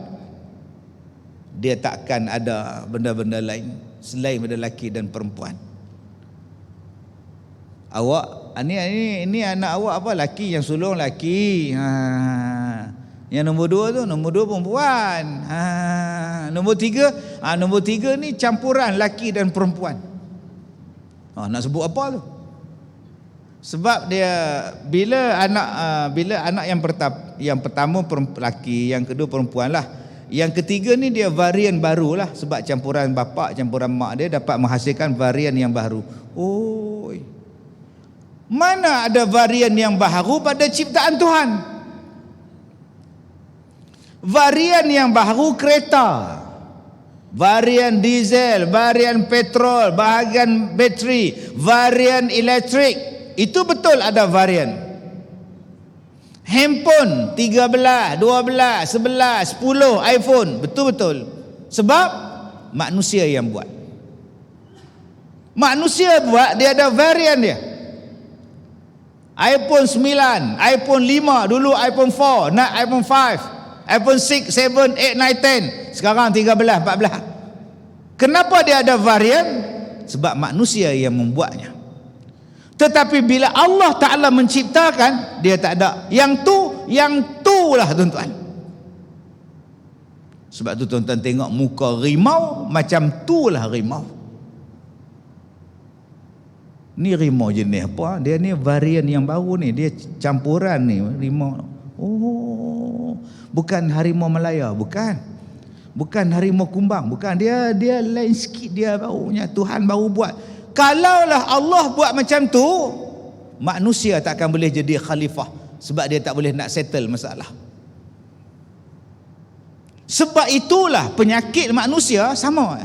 Dia takkan ada benda-benda lain selain pada laki dan perempuan. Awak ini anak awak apa? Laki, yang sulung laki. Yang nombor 2 tu, nombor 2 perempuan. Nombor 3, nombor 3 ni campuran laki dan perempuan. Nak sebut apa tu? Sebab dia bila anak yang pertama laki, yang kedua perempuan lah. Yang ketiga ni dia varian baru lah, sebab campuran bapa, campuran mak dia dapat menghasilkan varian yang baru. Oi. Mana ada varian yang baru pada ciptaan Tuhan? Varian yang baru kereta, varian diesel, varian petrol, bahagian bateri, varian elektrik. Itu betul ada varian. Handphone 13, 12, 11, 10 iPhone, betul-betul. Sebab manusia yang buat. Manusia buat, dia ada varian dia. iPhone 9, iPhone 5, dulu iPhone 4, nak iPhone 5, iPhone 6, 7, 8, 9, 10. Sekarang 13, 14. Kenapa dia ada varian? Sebab manusia yang membuatnya. Tetapi bila Allah Ta'ala menciptakan, dia tak ada. Yang tu lah tuan-tuan. Sebab tu tuan-tuan tengok muka rimau, macam tu lah rimau. Ni rimau jenis apa? Dia ni varian yang baru ni. Dia campuran ni rimau. Oh, bukan harimau Malaya, bukan. Bukan harimau kumbang, bukan. Dia lain sikit, dia barunya. Tuhan baru buat. Kalaulah Allah buat macam tu, manusia tak akan boleh jadi khalifah, sebab dia tak boleh nak settle masalah. Sebab itulah penyakit manusia sama.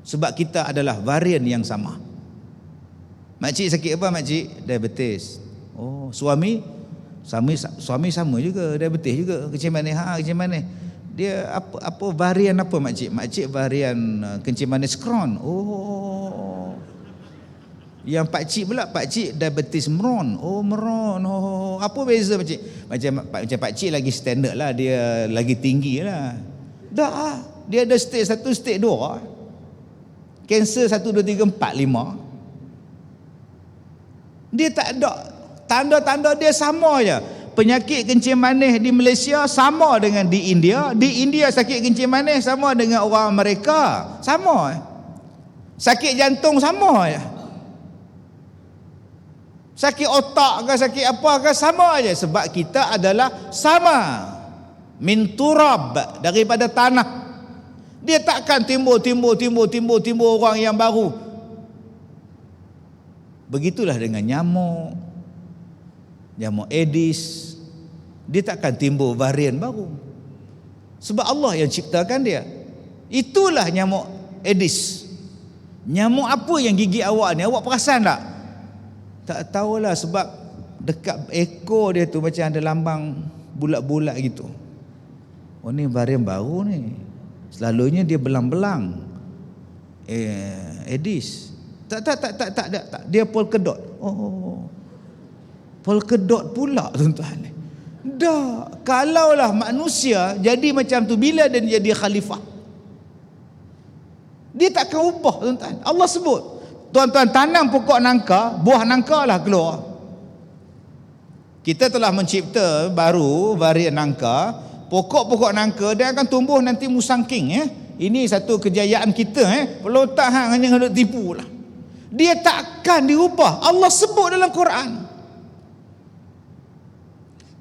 Sebab kita adalah varian yang sama. Makcik sakit apa makcik? Diabetes. Oh, suami sama juga, diabetes juga. Kencing manis, kencing manis. Dia apa varian apa makcik? Makcik varian kencing manis Crohn. Oh. Yang pakcik pula, pakcik diabetes meron. Oh, meron. Oh, apa beza pakcik? Macam pakcik lagi standard lah, dia lagi tinggi lah. Dah, dia ada stage 1, stage 2. Kanser 1, 2, 3, 4, 5. Dia tak ada. Tanda-tanda dia sama je. Penyakit kencing manis di Malaysia sama dengan di India. Di India sakit kencing manis sama dengan orang Amerika. Sama. Sakit jantung sama je. Sakit otak ke sakit apa ke sama aja, sebab kita adalah sama. Min turab, daripada tanah. Dia takkan timbul orang yang baru. Begitulah dengan nyamuk. Nyamuk Aedes. Dia takkan timbul varian baru. Sebab Allah yang ciptakan dia. Itulah nyamuk Aedes. Nyamuk apa yang gigit awak ni? Awak perasan tak? Tak tahulah, sebab dekat ekor dia tu macam ada lambang bulat-bulat gitu. Oh, ni varian baru ni. Selalunya dia belang-belang. Aedes. Tak. Dia polka dot. Oh. Polka dot pula tuan-tuan. Dah, kalaulah manusia jadi macam tu, bila dia jadi khalifah, dia takkan ubah tuan-tuan. Allah sebut, tuan-tuan tanam pokok nangka, buah nangka lah keluar. Kita telah mencipta baru varian nangka. Pokok-pokok nangka dia akan tumbuh nanti musangking. Ini satu kejayaan kita. Kalau tak hanya hendak tipu lah. Dia takkan diubah. Allah sebut dalam Quran.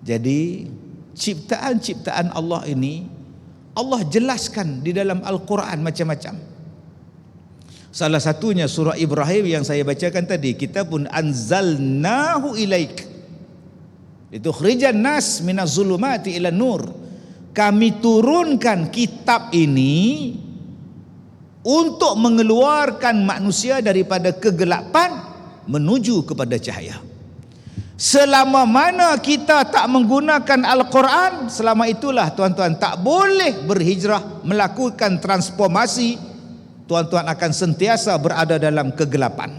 Jadi ciptaan-ciptaan Allah ini Allah jelaskan di dalam Al-Quran macam-macam. Salah satunya surah Ibrahim yang saya bacakan tadi, kita pun anzalnahu ilaik litukhrijan nas minaz zulumati ila nur. Kami turunkan kitab ini untuk mengeluarkan manusia daripada kegelapan menuju kepada cahaya. Selama mana kita tak menggunakan Al-Quran, selama itulah tuan-tuan tak boleh berhijrah, melakukan transformasi. Tuan-tuan akan sentiasa berada dalam kegelapan.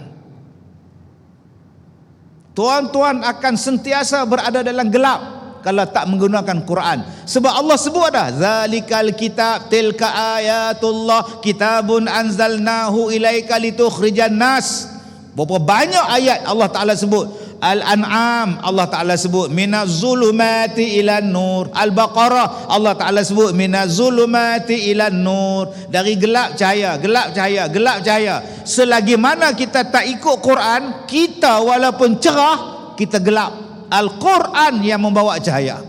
Tuan-tuan akan sentiasa berada dalam gelap kalau tak menggunakan Quran. Sebab Allah sebut dah, zalikal kitab tilka ayatullah kitabun anzalnahu ilaika litukhrijan nas. Berapa banyak ayat Allah Ta'ala sebut. Al-An'am Allah Ta'ala sebut minaz zulumati ilan nur. Al-Baqarah Allah Ta'ala sebut minaz zulumati ilan nur. Dari gelap cahaya, gelap cahaya, gelap cahaya. Selagi mana kita tak ikut Quran, kita walaupun cerah, kita gelap. Al-Quran yang membawa cahaya.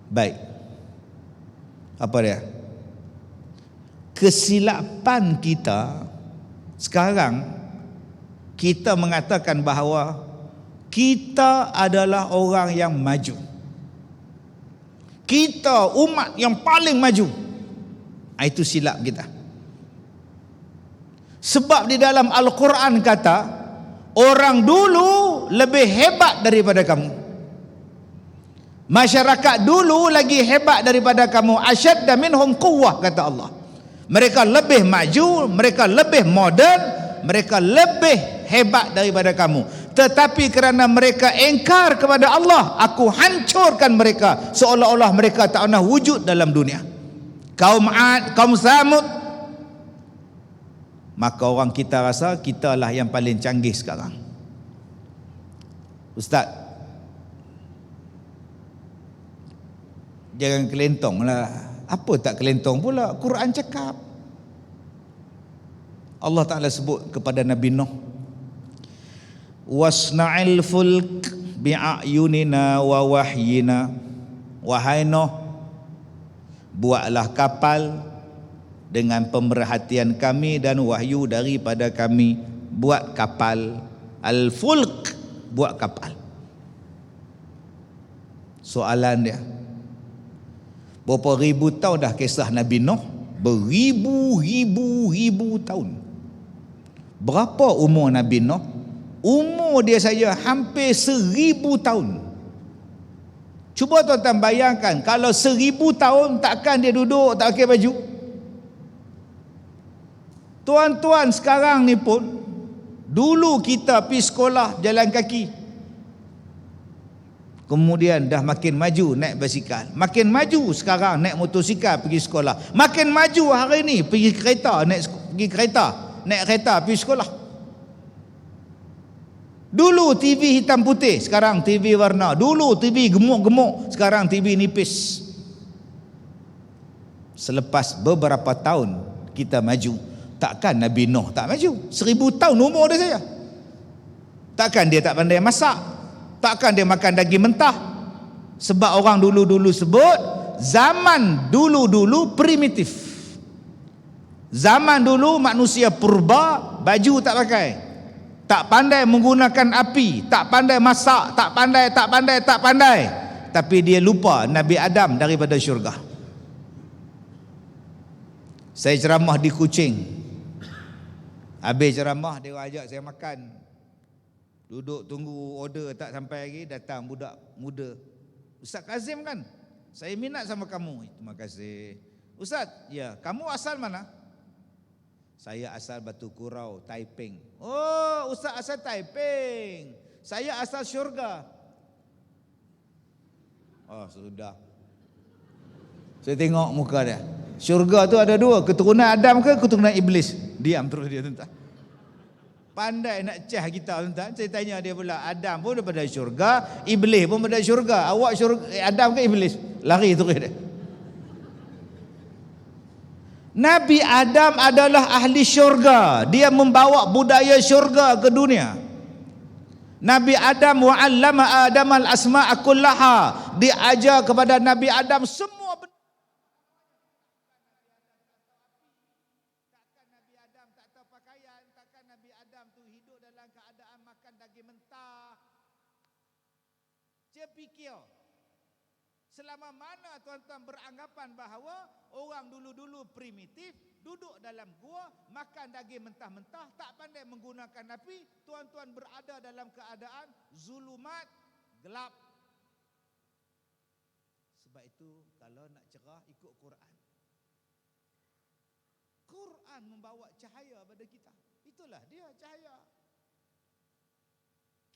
Baik, apa dia? Kesilapan kita sekarang, kita mengatakan bahawa kita adalah orang yang maju. Kita umat yang paling maju. Itu silap kita. Sebab di dalam Al-Quran kata, orang dulu lebih hebat daripada kamu. Masyarakat dulu lagi hebat daripada kamu. Asyadda minhum quwwah, kata Allah. Mereka lebih maju, mereka lebih moden, mereka lebih hebat daripada kamu. Tetapi kerana mereka engkar kepada Allah, aku hancurkan mereka seolah-olah mereka tak pernah wujud dalam dunia. Kaum Ad, kaum Samud. Maka orang kita rasa kita lah yang paling canggih sekarang. Ustaz, jangan kelentong lah. Apa tak kelentong pula? Quran cakap. Allah Ta'ala sebut kepada Nabi Nuh, wasna'il fulk bi'ayunina wa wahyina. Wahai Nuh, buatlah kapal dengan pemerhatian kami dan wahyu daripada kami. Buat kapal. Al-fulk, buat kapal. Soalan dia, berapa ribu tahun dah kisah Nabi Nuh? Beribu-ribu tahun. Berapa umur Nabi Nuh? Umur dia saja hampir 1000 tahun. Cuba tuan-tuan bayangkan, kalau 1000 tahun takkan dia duduk tak pakai baju? Tuan-tuan sekarang ni pun, dulu kita pergi sekolah jalan kaki, kemudian dah makin maju naik basikal, makin maju sekarang naik motosikal pergi sekolah, makin maju hari ni pergi kereta, naik kereta pergi sekolah. Dulu TV hitam putih, sekarang TV warna. Dulu TV gemuk-gemuk, sekarang TV nipis. Selepas beberapa tahun kita maju. Takkan Nabi Nuh tak maju? 1000 tahun umur dia saja. Takkan dia tak pandai masak? Takkan dia makan daging mentah? Sebab orang dulu-dulu sebut zaman dulu-dulu primitif. Zaman dulu manusia purba, baju tak pakai, tak pandai menggunakan api, tak pandai masak, tak pandai. Tapi dia lupa Nabi Adam daripada syurga. Saya ceramah di Kuching. Habis ceramah, dia ajak saya makan. Duduk tunggu order tak sampai lagi, datang budak muda. Ustaz Kazim kan? Saya minat sama kamu. Terima kasih. Ustaz, ya, kamu asal mana? Saya asal Batu Kurau, Taiping. Oh, ustaz asal Taiping. Saya asal syurga. Oh, sudah. Saya tengok muka dia. Syurga tu ada dua, keturunan Adam ke keturunan Iblis? Diam terus dia, tuan-tuan. Pandai nak cah kita, tuan-tuan. Saya tanya dia pula, Adam pun daripada syurga, Iblis pun daripada syurga. Awak syurga, Adam ke Iblis? Lari terus dia. Nabi Adam adalah ahli syurga. Dia membawa budaya syurga ke dunia. Nabi Adam wa'allama Adam al-asma'a kullaha. Dia ajar kepada Nabi Adam semua benda. Takkan Nabi Adam tak tahu pakaian, takkan Nabi Adam tu hidup dalam keadaan makan daging mentah. Dia fikir, selama mana tuan-tuan beranggapan bahawa orang dulu-dulu primitif, duduk dalam gua, makan daging mentah-mentah, tak pandai menggunakan api, tuan-tuan berada dalam keadaan zulumat, gelap. Sebab itu kalau nak cerah, ikut Quran. Quran membawa cahaya pada kita. Itulah dia cahaya.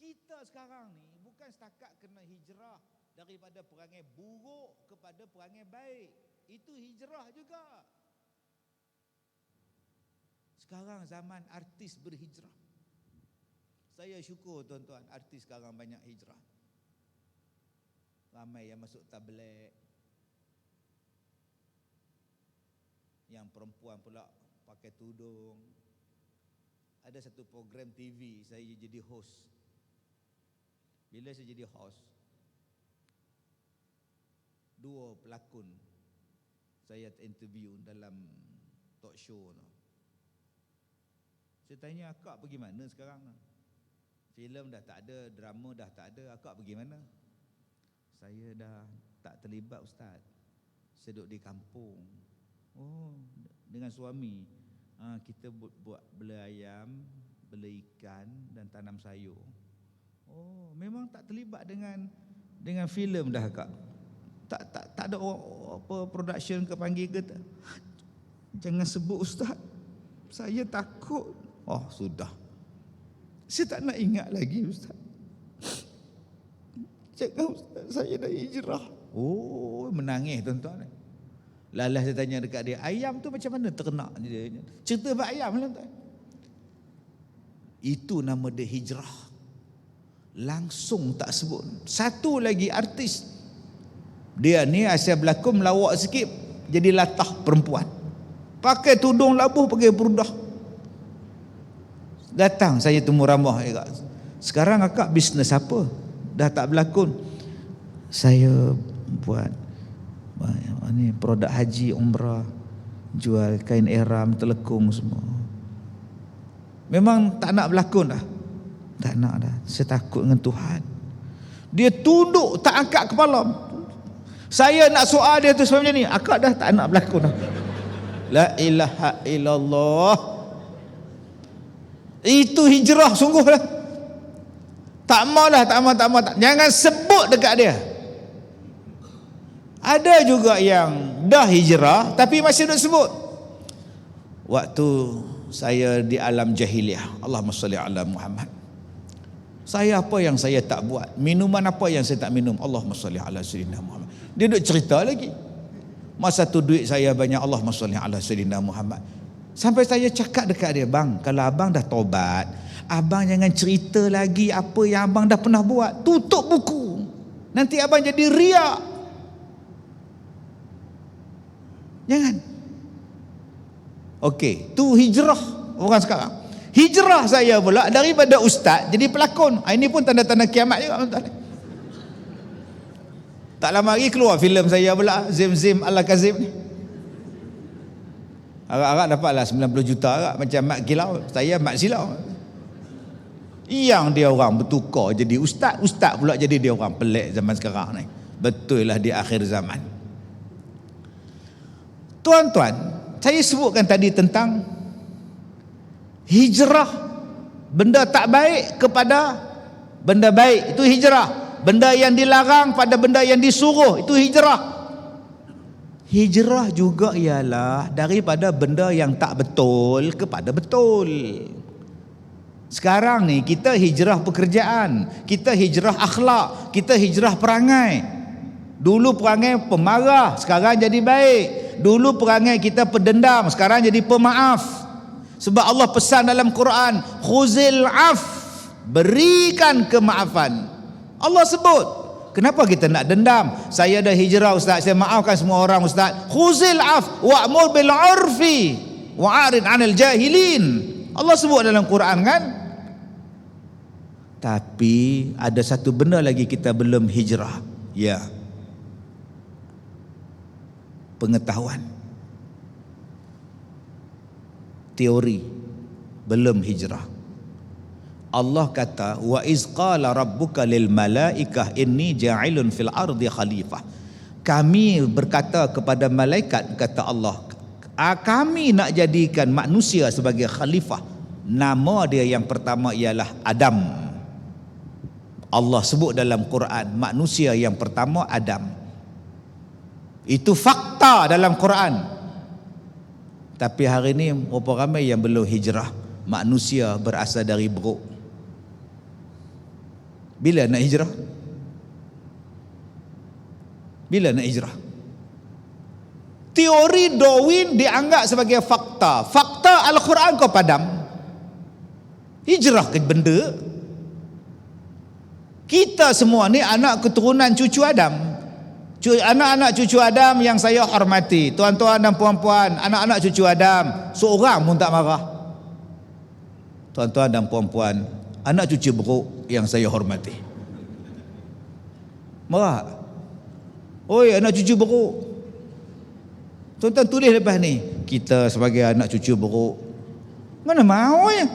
Kita sekarang ni bukan setakat kena hijrah daripada perangai buruk kepada perangai baik. Itu hijrah juga. Sekarang zaman artis berhijrah. Saya syukur tuan-tuan, artis sekarang banyak hijrah. Ramai yang masuk tablet. Yang perempuan pula pakai tudung. Ada satu program TV saya jadi host. Bila saya jadi host, dua pelakon saya interview dalam talk show tu. Saya tanya, akak pergi mana sekarang? Filem dah tak ada, drama dah tak ada, akak pergi mana? Saya dah tak terlibat, ustaz. Saya duduk di kampung. Oh, dengan suami. Kita buat bela ayam, bela ikan dan tanam sayur. Oh, memang tak terlibat dengan filem dah, kak. Tak ada apa production ke panggil ke tak? Jangan sebut, ustaz. Saya takut. Oh, sudah. Saya tak nak ingat lagi, ustaz. Jangan, ustaz, saya dah hijrah. Oh, menangis tuan-tuan. Lalas saya tanya dekat dia, ayam tu macam mana ternak dia? Cerita pasal ayam lah, tuan. Itu nama dia hijrah. Langsung tak sebut. Satu lagi artis. Dia ni asal berlakon melawak sikit, jadi latah perempuan. Pakai tudung labuh, pakai perudah. Datang saya temu ramah, sekarang akak bisnes apa? Dah tak berlakon. Saya buat ni produk haji umrah, jual kain ihram, telekung semua. Memang tak nak berlakon dah. Tak nak dah. Saya takut dengan Tuhan. Dia tunduk, tak angkat kepala. Saya nak soal dia tu sebab macam ni, akak dah tak nak berlakon dah. La ilaha illallah. Itu hijrah sungguh lah. Tak maulah, tak mau. Jangan sebut dekat dia. Ada juga yang dah hijrah tapi masih nak sebut. Waktu saya di alam jahiliah, Allahumma salli ala Muhammad. Saya apa yang saya tak buat, minuman apa yang saya tak minum, Allahumma salli ala sayyidina Muhammad. Dia duk cerita lagi. Masa tu duit saya banyak, Allahumma salli ala sayyidina Muhammad. Sampai saya cakap dekat dia, bang, kalau abang dah taubat, abang jangan cerita lagi apa yang abang dah pernah buat. Tutup buku. Nanti abang jadi riak. Jangan. Okey, tu hijrah orang sekarang. Hijrah saya pula daripada ustaz jadi pelakon. Ini pun tanda-tanda kiamat juga, tuan-tuan. Tak lama lagi keluar filem saya pula, Zim Al-Kazim ni. Agak-agak dapatlah 90 juta agak, macam Mat Kilau. Saya Mat Silau. Yang dia orang bertukar jadi ustaz pula jadi dia orang pelik zaman sekarang ni. Betul lah di akhir zaman. Tuan-tuan, saya sebutkan tadi tentang hijrah benda tak baik kepada benda baik, itu hijrah. Benda yang dilarang pada benda yang disuruh, itu hijrah. Hijrah juga ialah daripada benda yang tak betul kepada betul. Sekarang ni kita hijrah pekerjaan, kita hijrah akhlak, kita hijrah perangai. Dulu perangai pemarah, sekarang jadi baik. Dulu perangai kita pendendam, sekarang jadi pemaaf. Sebab Allah pesan dalam Quran, khuzil af, berikan kemaafan. Allah sebut. Kenapa kita nak dendam? Saya dah hijrah ustaz, saya maafkan semua orang ustaz. Khuzil af wa'mur bil urfi wa'arid 'anil jahilin. Allah sebut dalam Quran kan? Tapi ada satu benda lagi kita belum hijrah. Ya. Pengetahuan. Teori belum hijrah. Allah kata wa iz qala rabbuka lil malaikah inni ja'ilun fil ardi khalifah. Kami berkata kepada malaikat, kata Allah, kami nak jadikan manusia sebagai khalifah. Nama dia yang pertama ialah Adam. Allah sebut dalam Quran manusia yang pertama Adam. Itu fakta dalam Quran. Tapi hari ini berapa ramai yang belum hijrah. Manusia berasal dari buruk. Bila nak hijrah? Bila nak hijrah? Teori Darwin dianggap sebagai fakta. Fakta Al-Quran kau padam. Hijrah ke benda? Kita semua ni anak keturunan cucu Adam. Anak-anak cucu Adam yang saya hormati, tuan-tuan dan puan-puan, anak-anak cucu Adam, seorang pun tak marah. Tuan-tuan dan puan-puan, anak cucu buruk yang saya hormati, marah. Oi, anak cucu buruk. Tuan-tuan tulis lepas ni, kita sebagai anak cucu buruk. Mana mau ya?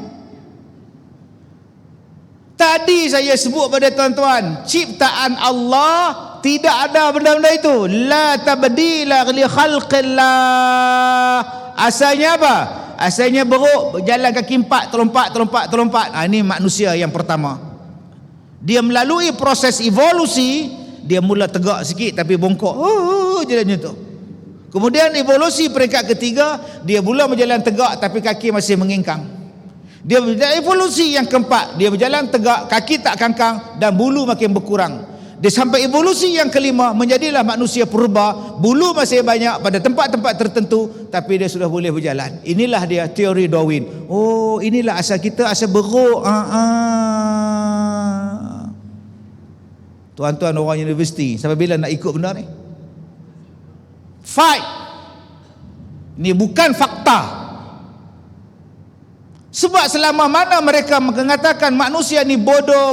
Tadi saya sebut pada tuan-tuan, ciptaan Allah tidak ada benda-benda itu. La tabdila li khalqillah. Asalnya apa? Asalnya beruk, berjalan kaki empat, terlompat. Ini manusia yang pertama. Dia melalui proses evolusi, dia mula tegak sikit tapi bongkok. Jalannya tu. Kemudian evolusi peringkat ketiga, dia mula berjalan tegak tapi kaki masih mengingkang. Dia evolusi yang keempat, dia berjalan tegak, kaki tak kangkang dan bulu makin berkurang. Dia sampai evolusi yang kelima, menjadilah manusia purba, bulu masih banyak pada tempat-tempat tertentu tapi dia sudah boleh berjalan. Inilah dia teori Darwin. Oh, inilah asal kita, asal beruk. Tuan-tuan orang universiti, sampai bila nak ikut benda ni? Fight. Ini bukan fakta. Sebab selama mana mereka mengatakan manusia ni bodoh,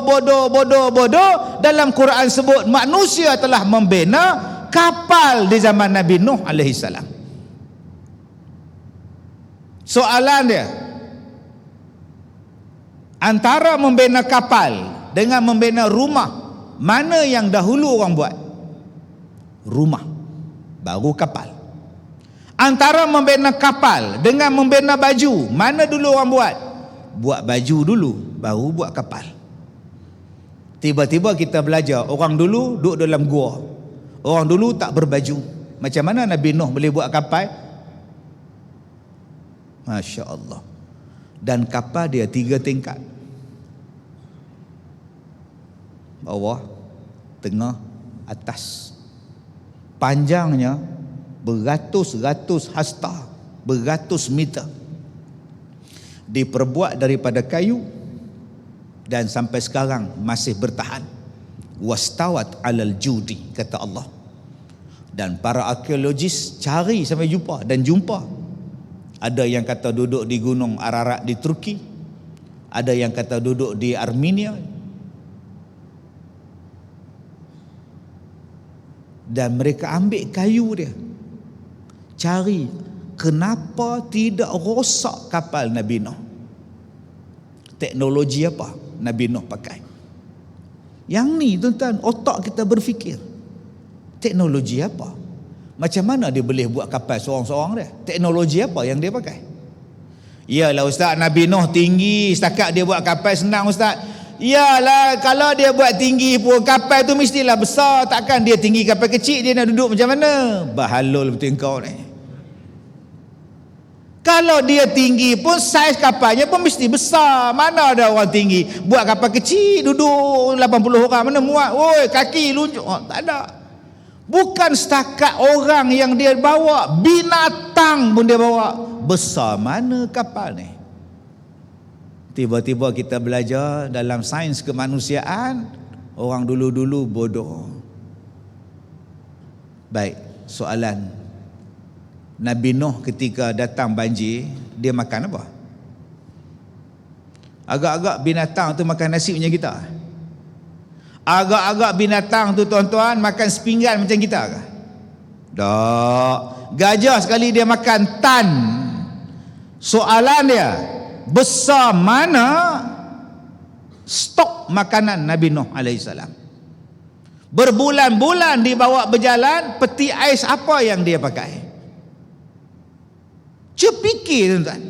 dalam Quran sebut manusia telah membina kapal di zaman Nabi Nuh alaihi salam. Soalan dia, antara membina kapal dengan membina rumah, mana yang dahulu orang buat? Rumah, baru kapal. Antara membina kapal dengan membina baju, mana dulu orang buat? Buat baju dulu, baru buat kapal. Tiba-tiba kita belajar, orang dulu duduk dalam gua, orang dulu tak berbaju. Macam mana Nabi Nuh boleh buat kapal? Masya Allah. Dan kapal dia 3 tingkat, bawah, tengah, atas. Panjangnya beratus-ratus hasta, beratus meter. Diperbuat daripada kayu dan sampai sekarang masih bertahan. Wastawat alal judi, kata Allah. Dan para arkeologis cari sampai jumpa dan jumpa. Ada yang kata duduk di gunung Ararat di Turki, ada yang kata duduk di Armenia. Dan mereka ambil kayu dia, cari kenapa tidak rosak kapal Nabi Nuh. Teknologi apa Nabi Nuh pakai? Yang ni tuan-tuan, otak kita berfikir, teknologi apa? Macam mana dia boleh buat kapal seorang-seorang dia? Teknologi apa yang dia pakai? Yalah ustaz, Nabi Nuh tinggi, setakat dia buat kapal senang ustaz. Yalah, kalau dia buat tinggi pun kapal tu mestilah besar. Takkan dia tinggi kapal kecil, dia nak duduk macam mana? Bahalul betul kau ni. Kalau dia tinggi pun saiz kapalnya pun mesti besar. Mana ada orang tinggi buat kapal kecil duduk 80 orang, mana muat? Oi, kaki lunjuk. Tak ada. Bukan setakat orang yang dia bawa, binatang pun dia bawa. Besar mana kapal ni? Tiba-tiba kita belajar dalam sains kemanusiaan, orang dulu-dulu bodoh. Baik, soalan. Nabi Nuh ketika datang banjir, dia makan apa? Agak-agak binatang tu makan nasi macam kita. Agak-agak binatang tu tuan-tuan makan sepinggan macam kita ke? Tak. Gajah sekali dia makan tan. Soalan dia, besar mana stok makanan Nabi Nuh alaihissalam? Berbulan-bulan dibawa berjalan, peti ais apa yang dia pakai? Cuba fikir tuan-tuan.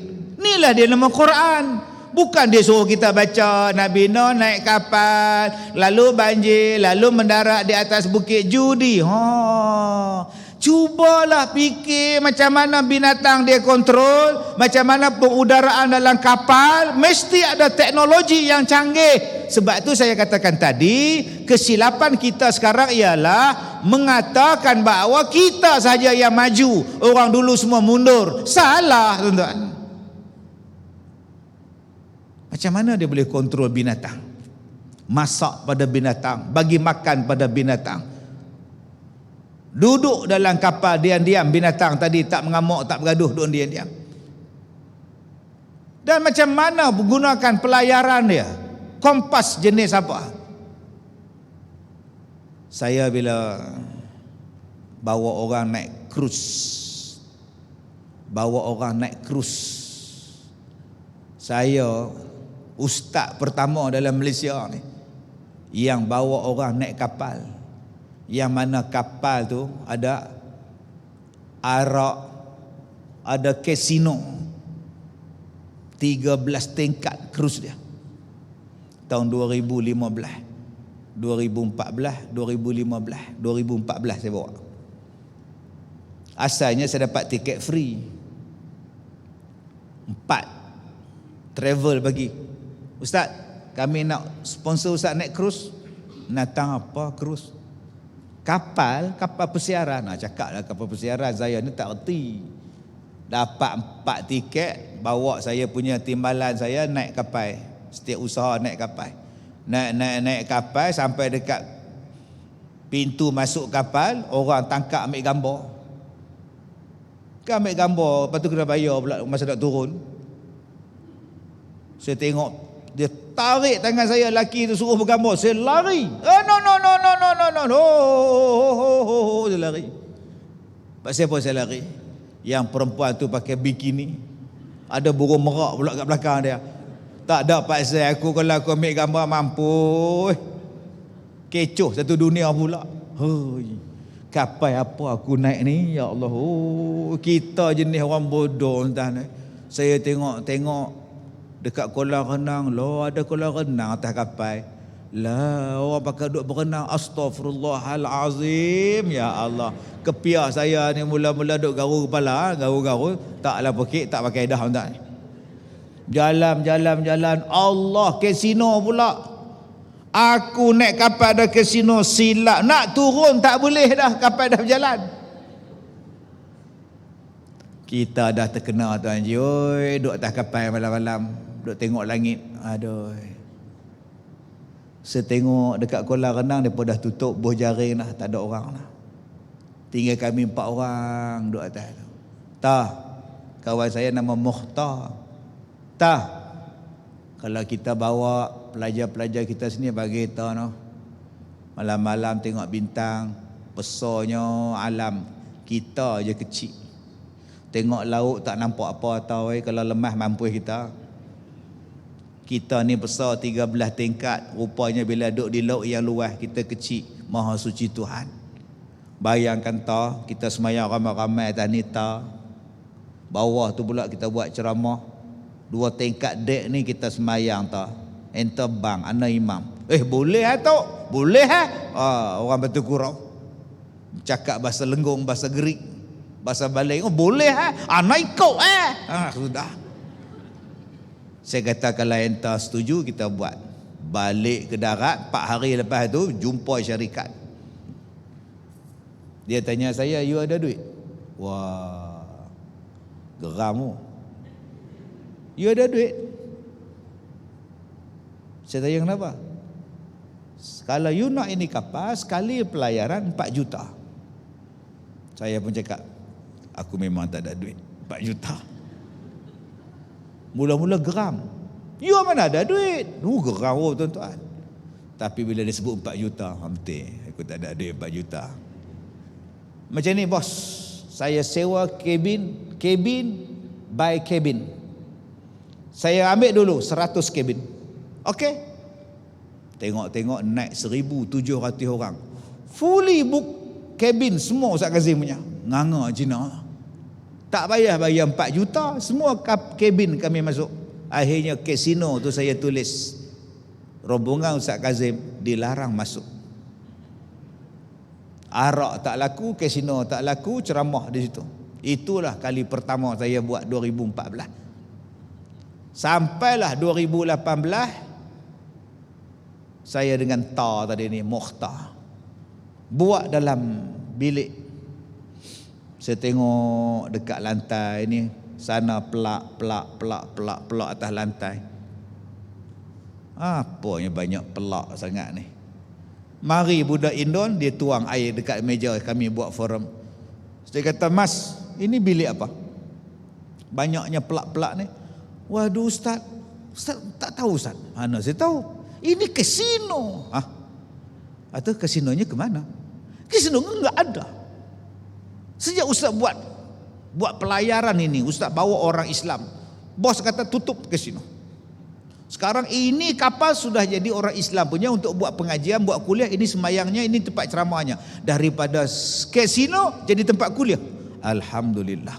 Inilah dia nama Quran. Bukan dia suruh kita baca Nabi Nuh naik kapal, lalu banjir, lalu mendarat di atas bukit judi. Cubalah fikir macam mana binatang dia kontrol, macam mana pengudaraan dalam kapal. Mesti ada teknologi yang canggih. Sebab tu saya katakan tadi, kesilapan kita sekarang ialah mengatakan bahawa kita saja yang maju, orang dulu semua mundur. Salah tuan-tuan. Macam mana dia boleh kontrol binatang? Masak pada binatang, bagi makan pada binatang. Duduk dalam kapal diam-diam, binatang tadi tak mengamuk, tak bergaduh, duduk diam-diam. Dan macam mana menggunakan pelayaran dia? Kompas jenis apa? Saya bila bawa orang naik cruise, saya ustaz pertama dalam Malaysia ni yang bawa orang naik kapal, yang mana kapal tu ada arak, ada kasino, 13 tingkat cruise dia. Tahun 2015, 2014, 2015, 2014 saya bawa. Asalnya saya dapat tiket free 4 travel bagi. Ustaz, kami nak sponsor Ustaz naik cruise. Natang apa cruise? Kapal persiaran. Cakaplah kapal persiaran, saya ni tak erti. Dapat 4 tiket, bawa saya punya timbalan saya naik kapal. Setiap usaha naik kapal. Naik kapal sampai dekat pintu masuk kapal, orang tangkap ambil gambar. Kan ambil gambar, lepas tu kena bayar pula masa nak turun. Saya tengok dia tarik tangan saya, lelaki tu suruh bergambar, saya lari. No, dia lari. Siapa saya lari? Yang perempuan tu pakai bikini, ada burung merak pula kat belakang dia. Tak ada paksa aku, kalau aku ambil gambar mampu. Kecoh satu dunia pula. Kapal apa aku naik ni, ya Allah. Kita jenis orang bodoh entah. Saya tengok dekat kolam renang, ada kolam renang atas kapal. Orang pakai duduk berenang. Astaghfirullahalazim, ya Allah. Kepiah saya ni mula-mula duduk garu kepala, garu-garu, taklah pekik, tak pakai dah entah. Jalan, Allah, kasino pula. Aku naik kapal dah kasino, silap nak turun tak boleh dah, kapal dah berjalan. Kita dah terkena tuan ji, duduk atas kapal malam-malam, duduk tengok langit. Aduh. Saya tengok dekat kolam renang, mereka dah tutup buah jaring dah, tak ada orang dah. Tinggal kami 4 orang duduk atas tu. Kawan saya nama Mukhtar. Kalau kita bawa pelajar-pelajar kita sini bagi tahu malam-malam tengok bintang, besarnya alam, kita je kecil. Tengok laut tak nampak apa tahu, kalau lemah mampu kita. Kita ni besar 13 tingkat, rupanya bila duduk di laut yang luas kita kecil. Maha suci Tuhan. Bayangkan kita semayang ramai-ramai atas ni bawah tu pula kita buat ceramah. 2 tingkat dek ni kita semayang enter bang ana imam. Boleh tok? Boleh orang Batu Kurau. Cakap bahasa Lenggong, bahasa Gerik, bahasa Balai. Boleh ana ikut sudah. Saya kata kalau enter setuju kita buat. Balik ke darat 4 hari lepas tu jumpa syarikat. Dia tanya saya, you ada duit? Wah, geram tu. You ada duit? Saya tanya kenapa? Kalau you nak ini kapal, sekali pelayaran 4 juta. Saya pun cakap, aku memang tak ada duit 4 juta. Mula-mula geram. You mana ada duit? Geram tuan-tuan. Tapi bila dia sebut 4 juta, aku tak ada duit 4 juta. Macam ni bos, saya sewa kabin by kabin. Saya ambil dulu 100 kabin. Okey. Tengok-tengok naik 1,700 orang. Fully book kabin semua Ustaz Kazim punya. Nganga Cina. Tak bayar 4 juta, semua kabin kami masuk. Akhirnya kasino tu saya tulis, rombongan Ustaz Kazim dilarang masuk. Arak tak laku, kasino tak laku, ceramah di situ. Itulah kali pertama saya buat 2014. Sampailah 2018 saya dengan Ta tadi ni, Mukhtar, buat dalam bilik. Saya tengok dekat lantai ni, sana pelak atas lantai. Apanya banyak pelak sangat ni. Mari budak Indon, dia tuang air dekat meja kami buat forum. Saya kata, mas, ini bilik apa? Banyaknya pelak-pelak ni. Waduh Ustaz tak tahu Ustaz. Mana saya tahu? Ini kasino. Atau kasinonya ke mana? Kasino enggak ada. Sejak Ustaz buat pelayaran ini, Ustaz bawa orang Islam, bos kata tutup kasino. Sekarang ini kapal sudah jadi orang Islam punya untuk buat pengajian, buat kuliah. Ini semayangnya, ini tempat ceramahnya. Daripada kasino jadi tempat kuliah. Alhamdulillah.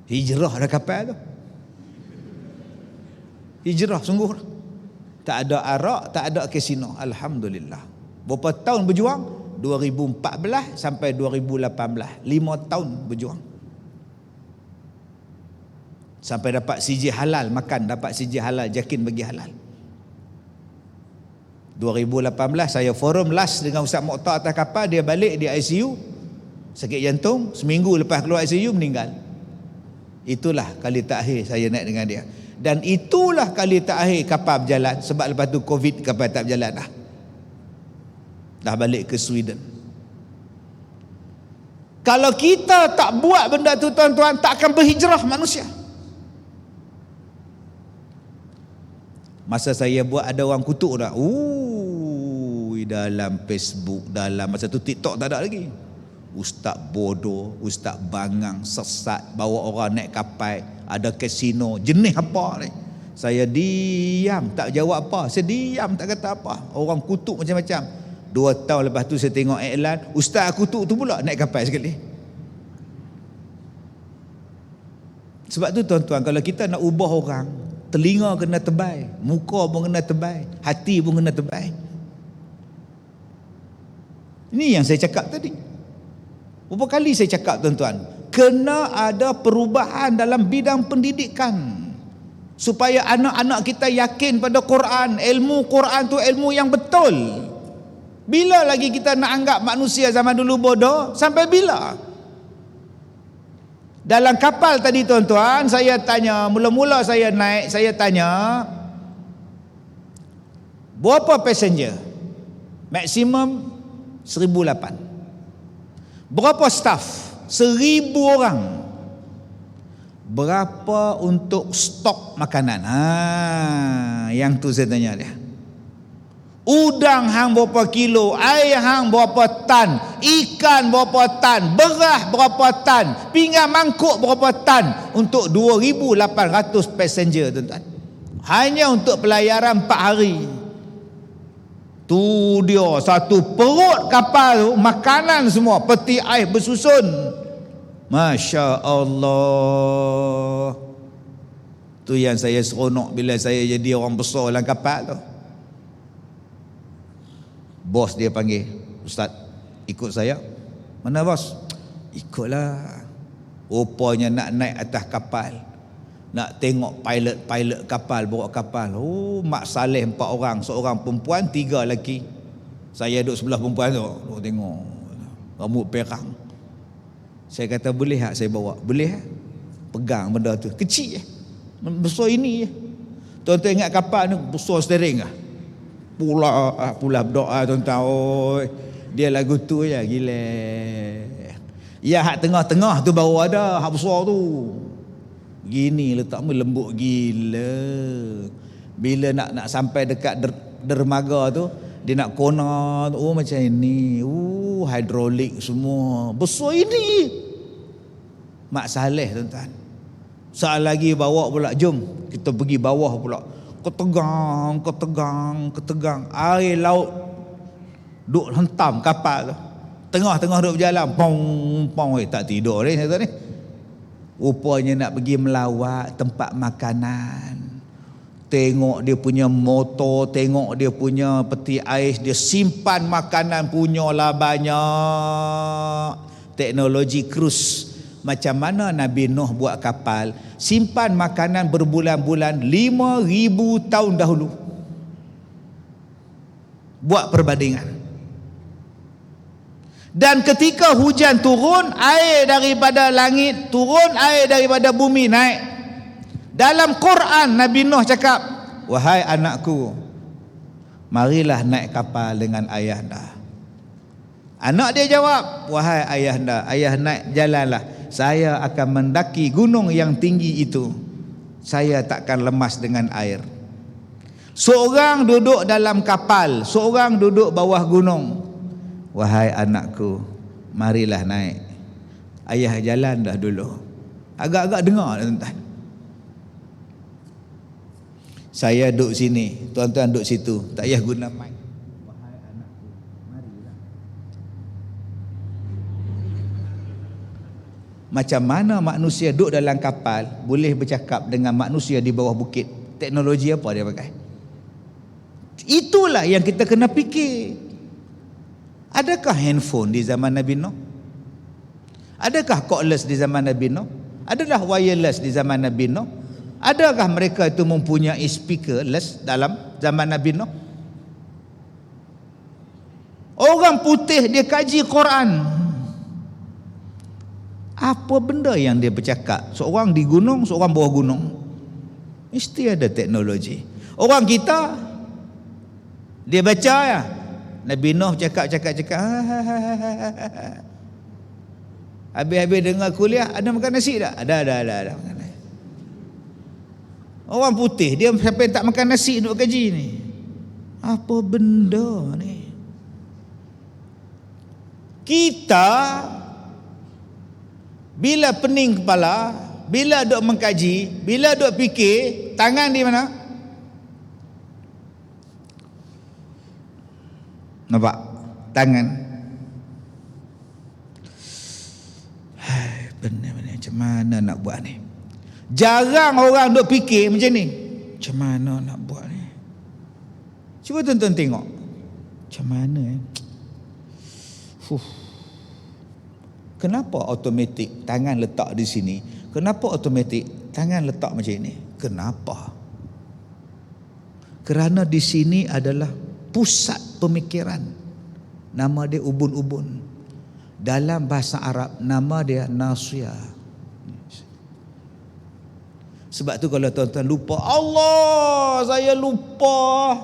Hijrah dah kapal tu. Hijrah sungguh. Tak ada arak, tak ada kasino. Alhamdulillah. Berapa tahun berjuang? 2014 sampai 2018. 5 tahun berjuang. Sampai dapat CJ halal makan, dapat CJ halal, Jakin bagi halal. 2018 saya forum last dengan Ustaz Mokhtar atas kapal. Dia balik di ICU, sakit jantung. Seminggu lepas keluar ICU meninggal. Itulah kali terakhir saya naik dengan dia. Dan itulah kali terakhir kapal berjalan. Sebab lepas tu Covid kapal tak berjalan dah. Dah balik ke Sweden. Kalau kita tak buat benda tu tuan-tuan, tak akan berhijrah manusia. Masa saya buat ada orang kutuk dah. Dalam Facebook, dalam masa tu TikTok tak ada lagi. Ustaz bodoh, ustaz bangang, sesat, bawa orang naik kapal, ada kasino, jenis apa ni? Saya diam, tak jawab apa. Saya diam, tak kata apa. Orang kutuk macam-macam. 2 tahun lepas tu saya tengok iklan, ustaz kutuk tu pula naik kapal sekali. Sebab tu tuan-tuan, kalau kita nak ubah orang, telinga kena tebal, muka pun kena tebal, hati pun kena tebal. Ini yang saya cakap tadi. Berapa kali saya cakap tuan-tuan, kena ada perubahan dalam bidang pendidikan supaya anak-anak kita yakin pada Quran. Ilmu Quran tu ilmu yang betul. Bila lagi kita nak anggap manusia zaman dulu bodoh? Sampai bila? Dalam kapal tadi tuan-tuan, saya tanya, mula-mula saya naik, saya tanya, berapa passenger? Maksimum 1,800. Berapa staff? 1,000 orang. Berapa untuk stok makanan? Yang tu saya tanya dia. Udang hang berapa kilo, air hang berapa tan, ikan berapa tan, beras berapa tan, pinggan mangkuk berapa tan untuk 2,800 passenger tuan-tuan. Hanya untuk pelayaran 4 hari. Tu dia satu perut kapal tu, makanan semua, peti air bersusun. Masya Allah. Tu Tu yang saya seronok bila saya jadi orang besar dalam kapal tu. Bos dia panggil, "Ustaz, ikut saya." "Mana bos?" "Ikutlah." Rupanya nak naik atas kapal, nak tengok pilot kapal, bawa kapal. Oh, Mak Saleh 4 orang, seorang perempuan, 3 lelaki. Saya duduk sebelah perempuan tu, duduk tengok rambut perang. Saya kata, "Boleh tak saya bawa?" "Boleh." Pegang benda tu, kecil je, besar ini je. Tuan-tuan ingat kapal ni besar steering lah. Pula berdoa tuan-tuan. Oh, dia lagu tu je, gila. Ya, hak tengah-tengah tu baru ada, hak besar tu. Begini letakmu lembut gila. Bila nak sampai dekat dermaga tu, dia nak kona, oh macam ini. Hidrolik semua. Besar ini. Mak Saleh tuan-tuan. Saat lagi bawa pula, "Jom kita pergi bawah pula." Ketegang. Air laut duk hentam kapal tu. Tengah-tengah duk berjalan, pong. Tak tidur ni saya ni. Rupanya nak pergi melawat tempat makanan. Tengok dia punya motor, tengok dia punya peti ais, dia simpan makanan punyalah banyak. Teknologi krus. Macam mana Nabi Nuh buat kapal, simpan makanan berbulan-bulan, 5,000 tahun dahulu. Buat perbandingan. Dan ketika hujan turun, air daripada langit turun, air daripada bumi naik. Dalam Quran Nabi Nuh cakap, "Wahai anakku, marilah naik kapal dengan ayahanda." Anak dia jawab, "Wahai ayahanda, ayah naik, jalanlah. Saya akan mendaki gunung yang tinggi itu. Saya takkan lemas dengan air." Seorang duduk dalam kapal, seorang duduk bawah gunung. "Wahai anakku, marilah naik. Ayah jalan dah dulu." Agak-agak dengar tuan-tuan. Saya duduk sini, tuan-tuan duduk situ, tak payah guna mic. "Wahai anakku, marilah." Macam mana manusia duduk dalam kapal boleh bercakap dengan manusia di bawah bukit? Teknologi apa dia pakai? Itulah yang kita kena fikir. Adakah handphone di zaman Nabi Nuh? Adakah cordless di zaman Nabi Nuh? Adalah wireless di zaman Nabi Nuh? Adakah mereka itu mempunyai speakerless dalam zaman Nabi Nuh? Orang putih dia kaji Quran. Apa benda yang dia bercakap? Seorang di gunung, seorang bawah gunung. Mesti ada teknologi. Orang kita, dia baca ya, Nabi Nuh cakap. Habis-habis dengar kuliah, ada makan nasi tak? Ada makan nasi. Orang putih, dia sampai tak makan nasi duk kaji ni. Apa benda ni? Kita bila pening kepala, bila duk mengkaji, bila duk fikir, tangan di mana? Nampak? Tangan. Benar-benar macam mana nak buat ni? Jarang orang duk fikir macam ni. Macam mana nak buat ni? Cuba tuan-tuan tengok. Macam mana Kenapa automatik tangan letak di sini? Kenapa automatik tangan letak macam ini? Kenapa? Kerana di sini adalah pusat pemikiran. Nama dia ubun-ubun. Dalam bahasa Arab nama dia nasiyah. Sebab tu kalau tuan-tuan lupa, Allah saya lupa.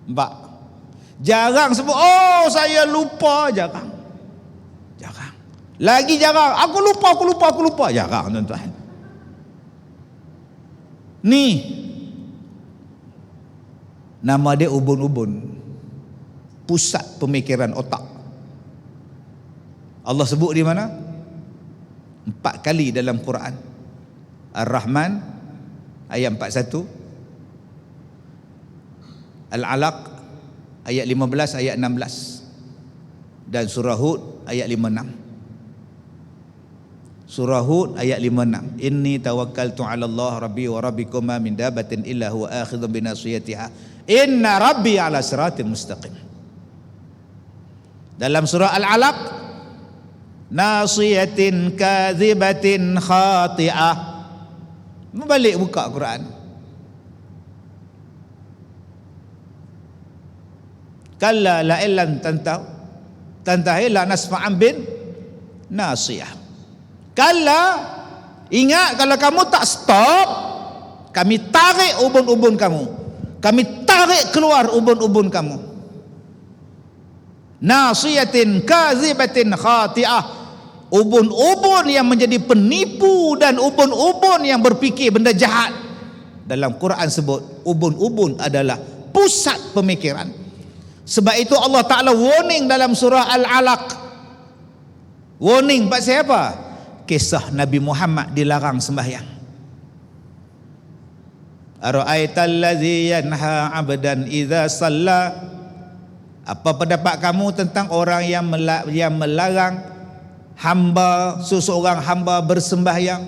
Mbak, jarang sebut, oh saya lupa, jarang. Lagi jarang, aku lupa, jarang tuan-tuan. Ni nama dia ubun-ubun, pusat pemikiran otak. Allah sebut di mana? 4 kali dalam Quran. Ar-Rahman ayat 41, Al-Alaq ayat 15, ayat 16, dan surah Hud ayat 56. Surah Hud ayat 56. Inni tawakkaltu 'ala Allah rabbi wa rabbikum ma min dabatin illa huwa akhidhun bi nasiyatiha. Inna rabbi 'ala siratin mustaqim. Dalam surah Al-Alaq, nasiyatin kadhibatin khati'ah. Balik buka Quran. Kalla la illam tantahi la nasfa'an bin nasiyah. Kalla, ingat kalau kamu tak stop, kami tarik ubun-ubun kamu. Kami tarik keluar ubun-ubun kamu. Nasiyatin kazibatin khati'ah. Ubun-ubun yang menjadi penipu dan ubun-ubun yang berfikir benda jahat. Dalam Quran sebut ubun-ubun adalah pusat pemikiran. Sebab itu Allah Ta'ala warning dalam surah Al-Alaq. Warning pasal apa? Kisah Nabi Muhammad dilarang sembahyang. Ara'aital ladzi yanha 'abdan idza shalla. Apa pendapat kamu tentang orang yang melarang hamba, seseorang hamba bersembahyang,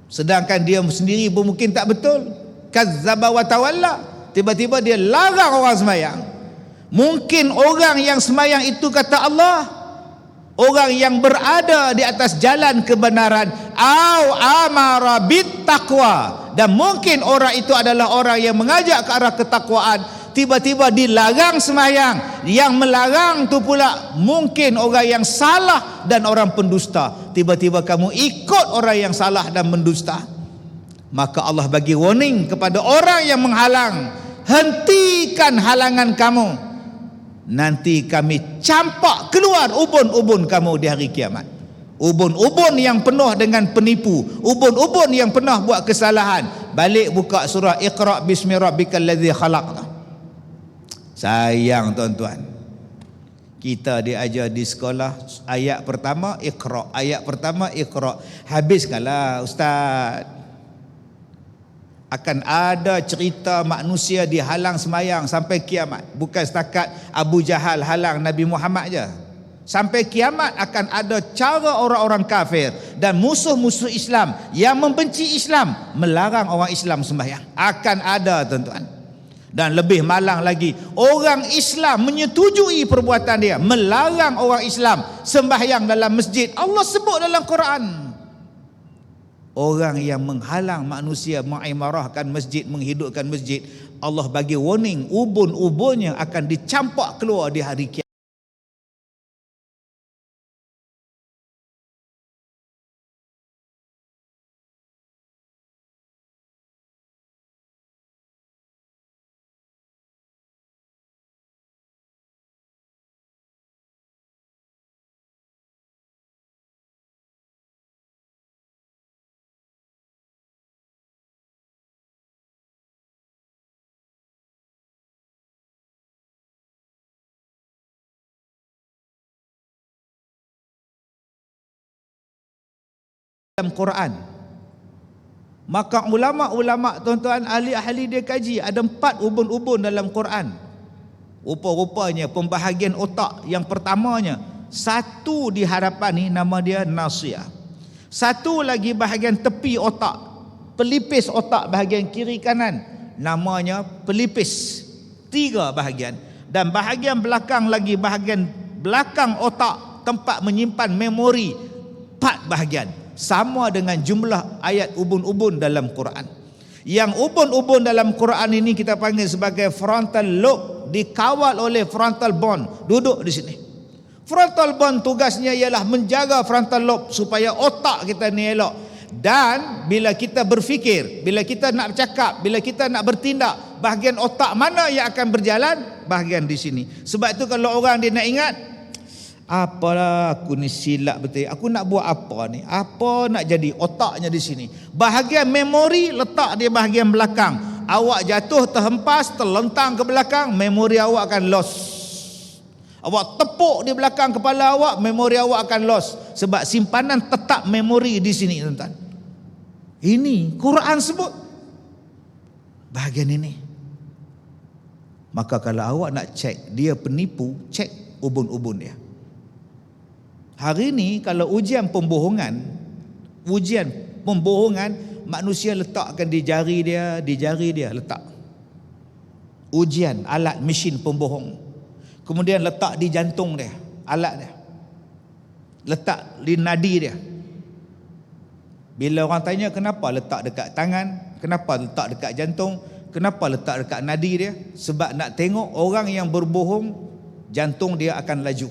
sedangkan dia sendiri pun mungkin tak betul. Kazzaba wa tawalla. Tiba-tiba dia larang orang sembahyang. Mungkin orang yang sembahyang itu kata Allah, orang yang berada di atas jalan kebenaran, au amara bit taqwa, dan mungkin orang itu adalah orang yang mengajak ke arah ketakwaan. Tiba-tiba dilarang sembahyang. Yang melarang tu pula mungkin orang yang salah dan orang pendusta. Tiba-tiba kamu ikut orang yang salah dan mendusta. Maka Allah bagi warning kepada orang yang menghalang, hentikan halangan kamu, nanti kami campak keluar ubun-ubun kamu di hari kiamat. Ubun-ubun yang penuh dengan penipu, ubun-ubun yang pernah buat kesalahan. Balik buka surah Iqra bismi rabbikal ladzi khalaq. Sayang tuan-tuan, kita diajar di sekolah ayat pertama Iqra, ayat pertama Iqra. Habiskanlah ustaz. Akan ada cerita manusia dihalang semayang sampai kiamat. Bukan setakat Abu Jahal halang Nabi Muhammad je. Sampai kiamat akan ada cara orang-orang kafir dan musuh-musuh Islam yang membenci Islam melarang orang Islam sembahyang. Akan ada tuan-tuan. Dan lebih malang lagi, orang Islam menyetujui perbuatan dia, melarang orang Islam sembahyang dalam masjid. Allah sebut dalam Quran. Orang yang menghalang manusia mengimarahkan masjid, menghidupkan masjid, Allah bagi warning, ubun-ubunnya akan dicampak keluar di hari kiamat. Dalam Quran, maka ulama-ulama tuan-tuan, ahli-ahli dia kaji, ada 4 ubun-ubun dalam Quran. Rupa-rupanya pembahagian otak yang pertamanya, satu di hadapan ni nama dia nasiyah, satu lagi bahagian tepi otak, pelipis otak bahagian kiri kanan, namanya pelipis. 3 bahagian. Dan bahagian belakang lagi, bahagian belakang otak, tempat menyimpan memori, 4 bahagian. Sama dengan jumlah ayat ubun-ubun dalam Quran. Yang ubun-ubun dalam Quran ini kita panggil sebagai frontal lobe, dikawal oleh frontal bone, duduk di sini. Frontal bone tugasnya ialah menjaga frontal lobe supaya otak kita ni elok. Dan bila kita berfikir, bila kita nak bercakap, bila kita nak bertindak, bahagian otak mana yang akan berjalan? Bahagian di sini. Sebab itu kalau orang dia nak ingat, apalah aku ni silap betul, aku nak buat apa ni, apa nak jadi, otaknya di sini. Bahagian memori letak di bahagian belakang. Awak jatuh, terhempas, terlentang ke belakang, memori awak akan lost. Awak tepuk di belakang kepala awak, memori awak akan lost. Sebab simpanan tetap memori di sini tuan-tuan. Ini Quran sebut bahagian ini. Maka kalau awak nak cek dia penipu, cek ubun-ubun dia. Hari ni kalau ujian pembohongan, manusia letakkan di jari dia letak. Ujian, alat mesin pembohong. Kemudian letak di jantung dia, alat dia. Letak di nadi dia. Bila orang tanya kenapa letak dekat tangan, kenapa letak dekat jantung, kenapa letak dekat nadi dia? Sebab nak tengok orang yang berbohong, jantung dia akan laju.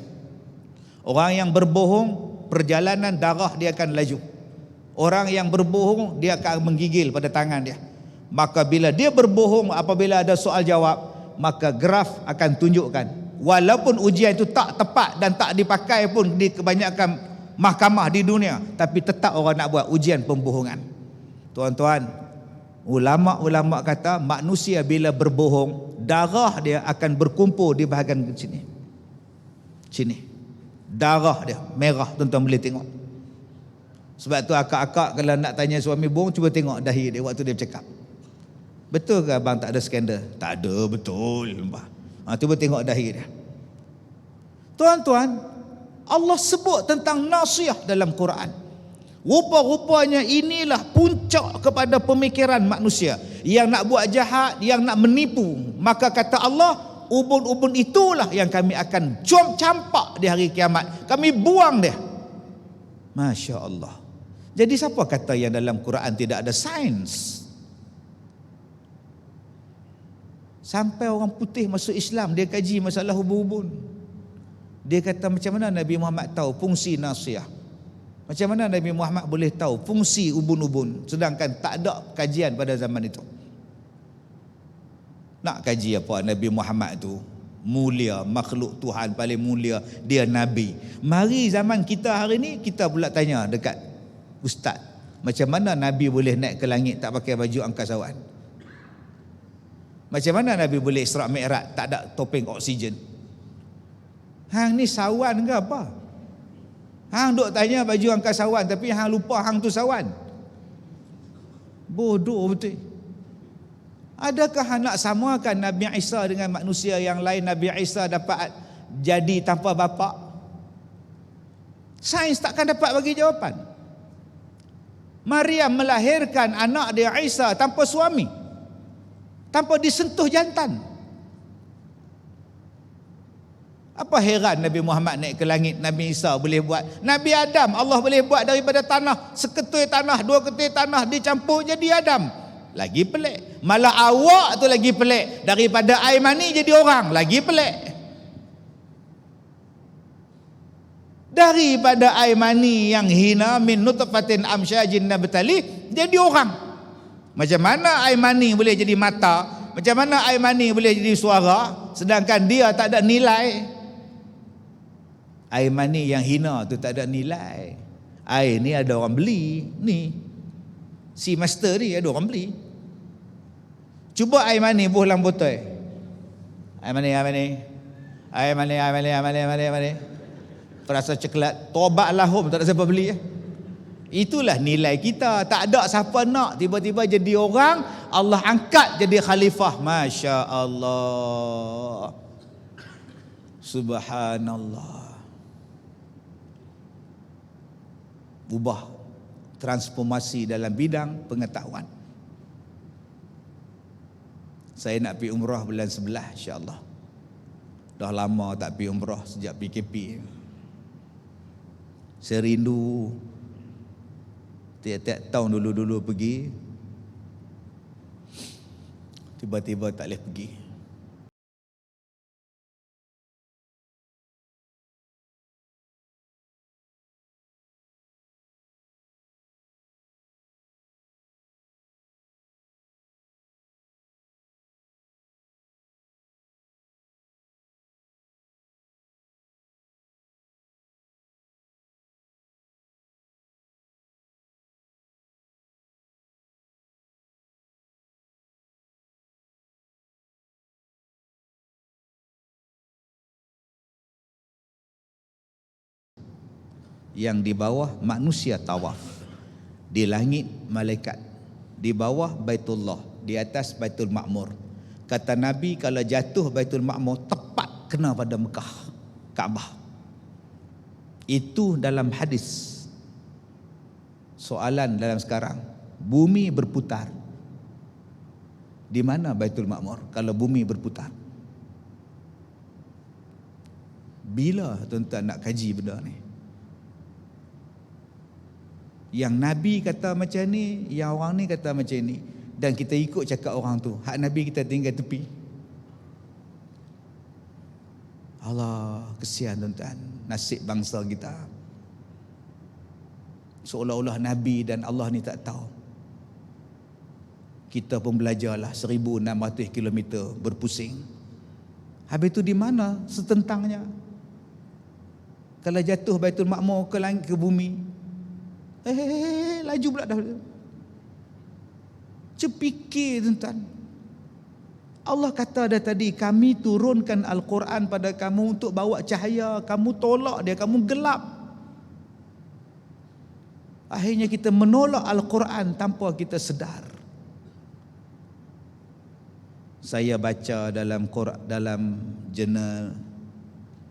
Orang yang berbohong, perjalanan darah dia akan laju. Orang yang berbohong, dia akan menggigil pada tangan dia. Maka bila dia berbohong, apabila ada soal jawab, maka graf akan tunjukkan. Walaupun ujian itu tak tepat dan tak dipakai pun di kebanyakan mahkamah di dunia, tapi tetap orang nak buat ujian pembohongan. Tuan-tuan, ulama' kata manusia bila berbohong, darah dia akan berkumpul di bahagian sini. Darah dia merah, tuan-tuan boleh tengok. Sebab tu akak-akak kalau nak tanya suami bohong, cuba tengok dahi dia waktu dia bercakap. Betul ke abang tak ada skandal? Tak ada, betul. Cuba tengok dahi dia. Tuan-tuan, Allah sebut tentang nasiah dalam Quran. Rupa-rupanya inilah puncak kepada pemikiran manusia. Yang nak buat jahat, yang nak menipu. Maka kata Allah, ubun-ubun itulah yang kami akan campak di hari kiamat. Kami buang dia. Masya Allah. Jadi siapa kata yang dalam Quran tidak ada sains? Sampai orang putih masuk Islam, dia kaji masalah ubun-ubun. Dia kata macam mana Nabi Muhammad tahu fungsi nasiah? Macam mana Nabi Muhammad boleh tahu fungsi ubun-ubun? Sedangkan tak ada kajian pada zaman itu. Nak kaji apa? Nabi Muhammad tu mulia, makhluk Tuhan paling mulia, dia Nabi. Mari zaman kita hari ni, kita pula tanya dekat ustaz, macam mana Nabi boleh naik ke langit tak pakai baju angkasawan? Macam mana Nabi boleh Isra' Mi'raj tak ada topeng oksigen? Hang ni sawan ke apa? Hang duk tanya baju angkasawan, tapi hang lupa hang tu sawan. Bodoh betul. Adakah hang nak samakan Nabi Isa dengan manusia yang lain? Nabi Isa dapat jadi tanpa bapa? Sains takkan dapat bagi jawapan. Maryam melahirkan anak dia Isa tanpa suami, tanpa disentuh jantan. Apa heran Nabi Muhammad naik ke langit, Nabi Isa boleh buat? Nabi Adam Allah boleh buat daripada tanah, seketui tanah, dua ketui tanah dicampur jadi Adam. Lagi pelik. Malah awak tu lagi pelik. Daripada air mani jadi orang, lagi pelik. Daripada air mani yang hina, min nutfatin amsyajin nabtali, jadi orang. Macam mana air mani boleh jadi mata? Macam mana air mani boleh jadi suara? Sedangkan dia tak ada nilai. Air mani yang hina tu tak ada nilai. Air ni ada orang beli. Ni si master ni ada orang beli. Cuba air mani buh dalam botol. Air mani. Perasa coklat, tobatlah home, tak ada siapa beli. Itulah nilai kita. Tak ada siapa nak, tiba-tiba jadi orang, Allah angkat jadi khalifah. Masya Allah, subhanallah. Ubah, transformasi dalam bidang pengetahuan. Saya nak pergi umrah bulan 11 insya-Allah. Dah lama tak pergi umrah sejak PKP. Saya rindu tiap-tiap tahun dulu-dulu pergi, tiba-tiba tak boleh pergi. Yang di bawah manusia tawaf, di langit malaikat, di bawah Baitullah, di atas Baitul Ma'mur. Kata Nabi, kalau jatuh Baitul Ma'mur tepat kena pada Mekah, Kaabah. Itu dalam hadis. Soalan dalam sekarang, bumi berputar. Di mana Baitul Ma'mur kalau bumi berputar? Bila tuan-tuan nak kaji benda ni? Yang Nabi kata macam ni, yang orang ni kata macam ni, dan kita ikut cakap orang tu. Hak Nabi kita tinggal tepi. Allah, kesian tuan-tuan, nasib bangsa kita. Seolah-olah Nabi dan Allah ni tak tahu. Kita pun belajarlah 1,600 km berpusing. Habis tu di mana setentangnya? Kalau jatuh Baitul Ma'mur ke langit, ke bumi, laju pula dah. Cepikir tuan-tuan. Allah kata dah tadi, kami turunkan Al-Quran pada kamu untuk bawa cahaya. Kamu tolak dia, kamu gelap. Akhirnya kita menolak Al-Quran tanpa kita sedar. Saya baca dalam jurnal,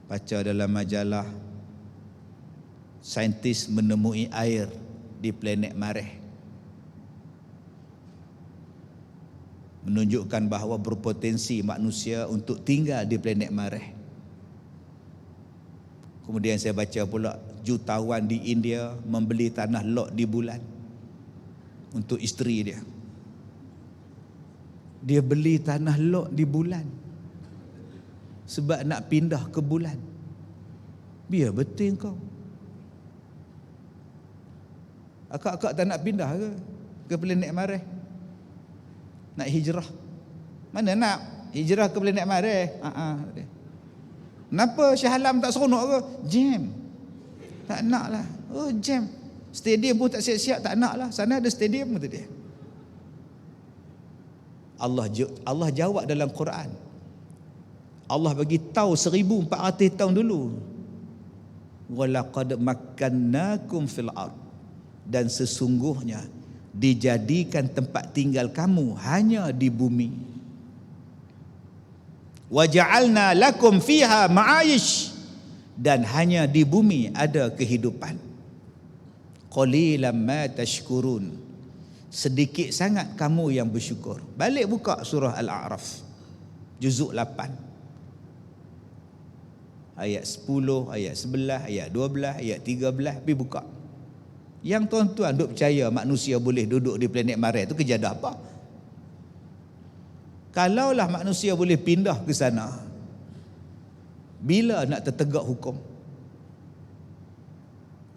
baca dalam majalah, saintis menemui air di planet Marikh, menunjukkan bahawa berpotensi manusia untuk tinggal di planet Marikh. Kemudian saya baca pula jutawan di India membeli tanah lot di bulan untuk isteri dia. Dia beli tanah lot di bulan sebab nak pindah ke bulan. Biar betul kau. Akak-akak tak nak pindah ke planet Marikh? Nak hijrah? Mana nak hijrah ke planet Marikh? Kenapa Shah Alam tak seronok ke? Jam. Tak nak lah. Oh jam. Stadium pun tak siap-siap, tak nak lah. Sana ada stadium kata dia. Allah jawab dalam Quran. Allah bagi tahu 1400 tahun dulu. Walaqad makkannakum fil ard. Dan sesungguhnya dijadikan tempat tinggal kamu hanya di bumi. Wa ja'alna lakum fiha ma'ayish. Dan hanya di bumi ada kehidupan. Qalilan ma tashkurun. Sedikit sangat kamu yang bersyukur. Balik buka surah Al-A'raf juzuk 8 ayat 10, ayat 11, ayat 12, ayat 13. Pergi buka. Yang tuan-tuan duk percaya manusia boleh duduk di planet Marikh tu kejadian apa? Kalaulah manusia boleh pindah ke sana, bila nak tertegak hukum?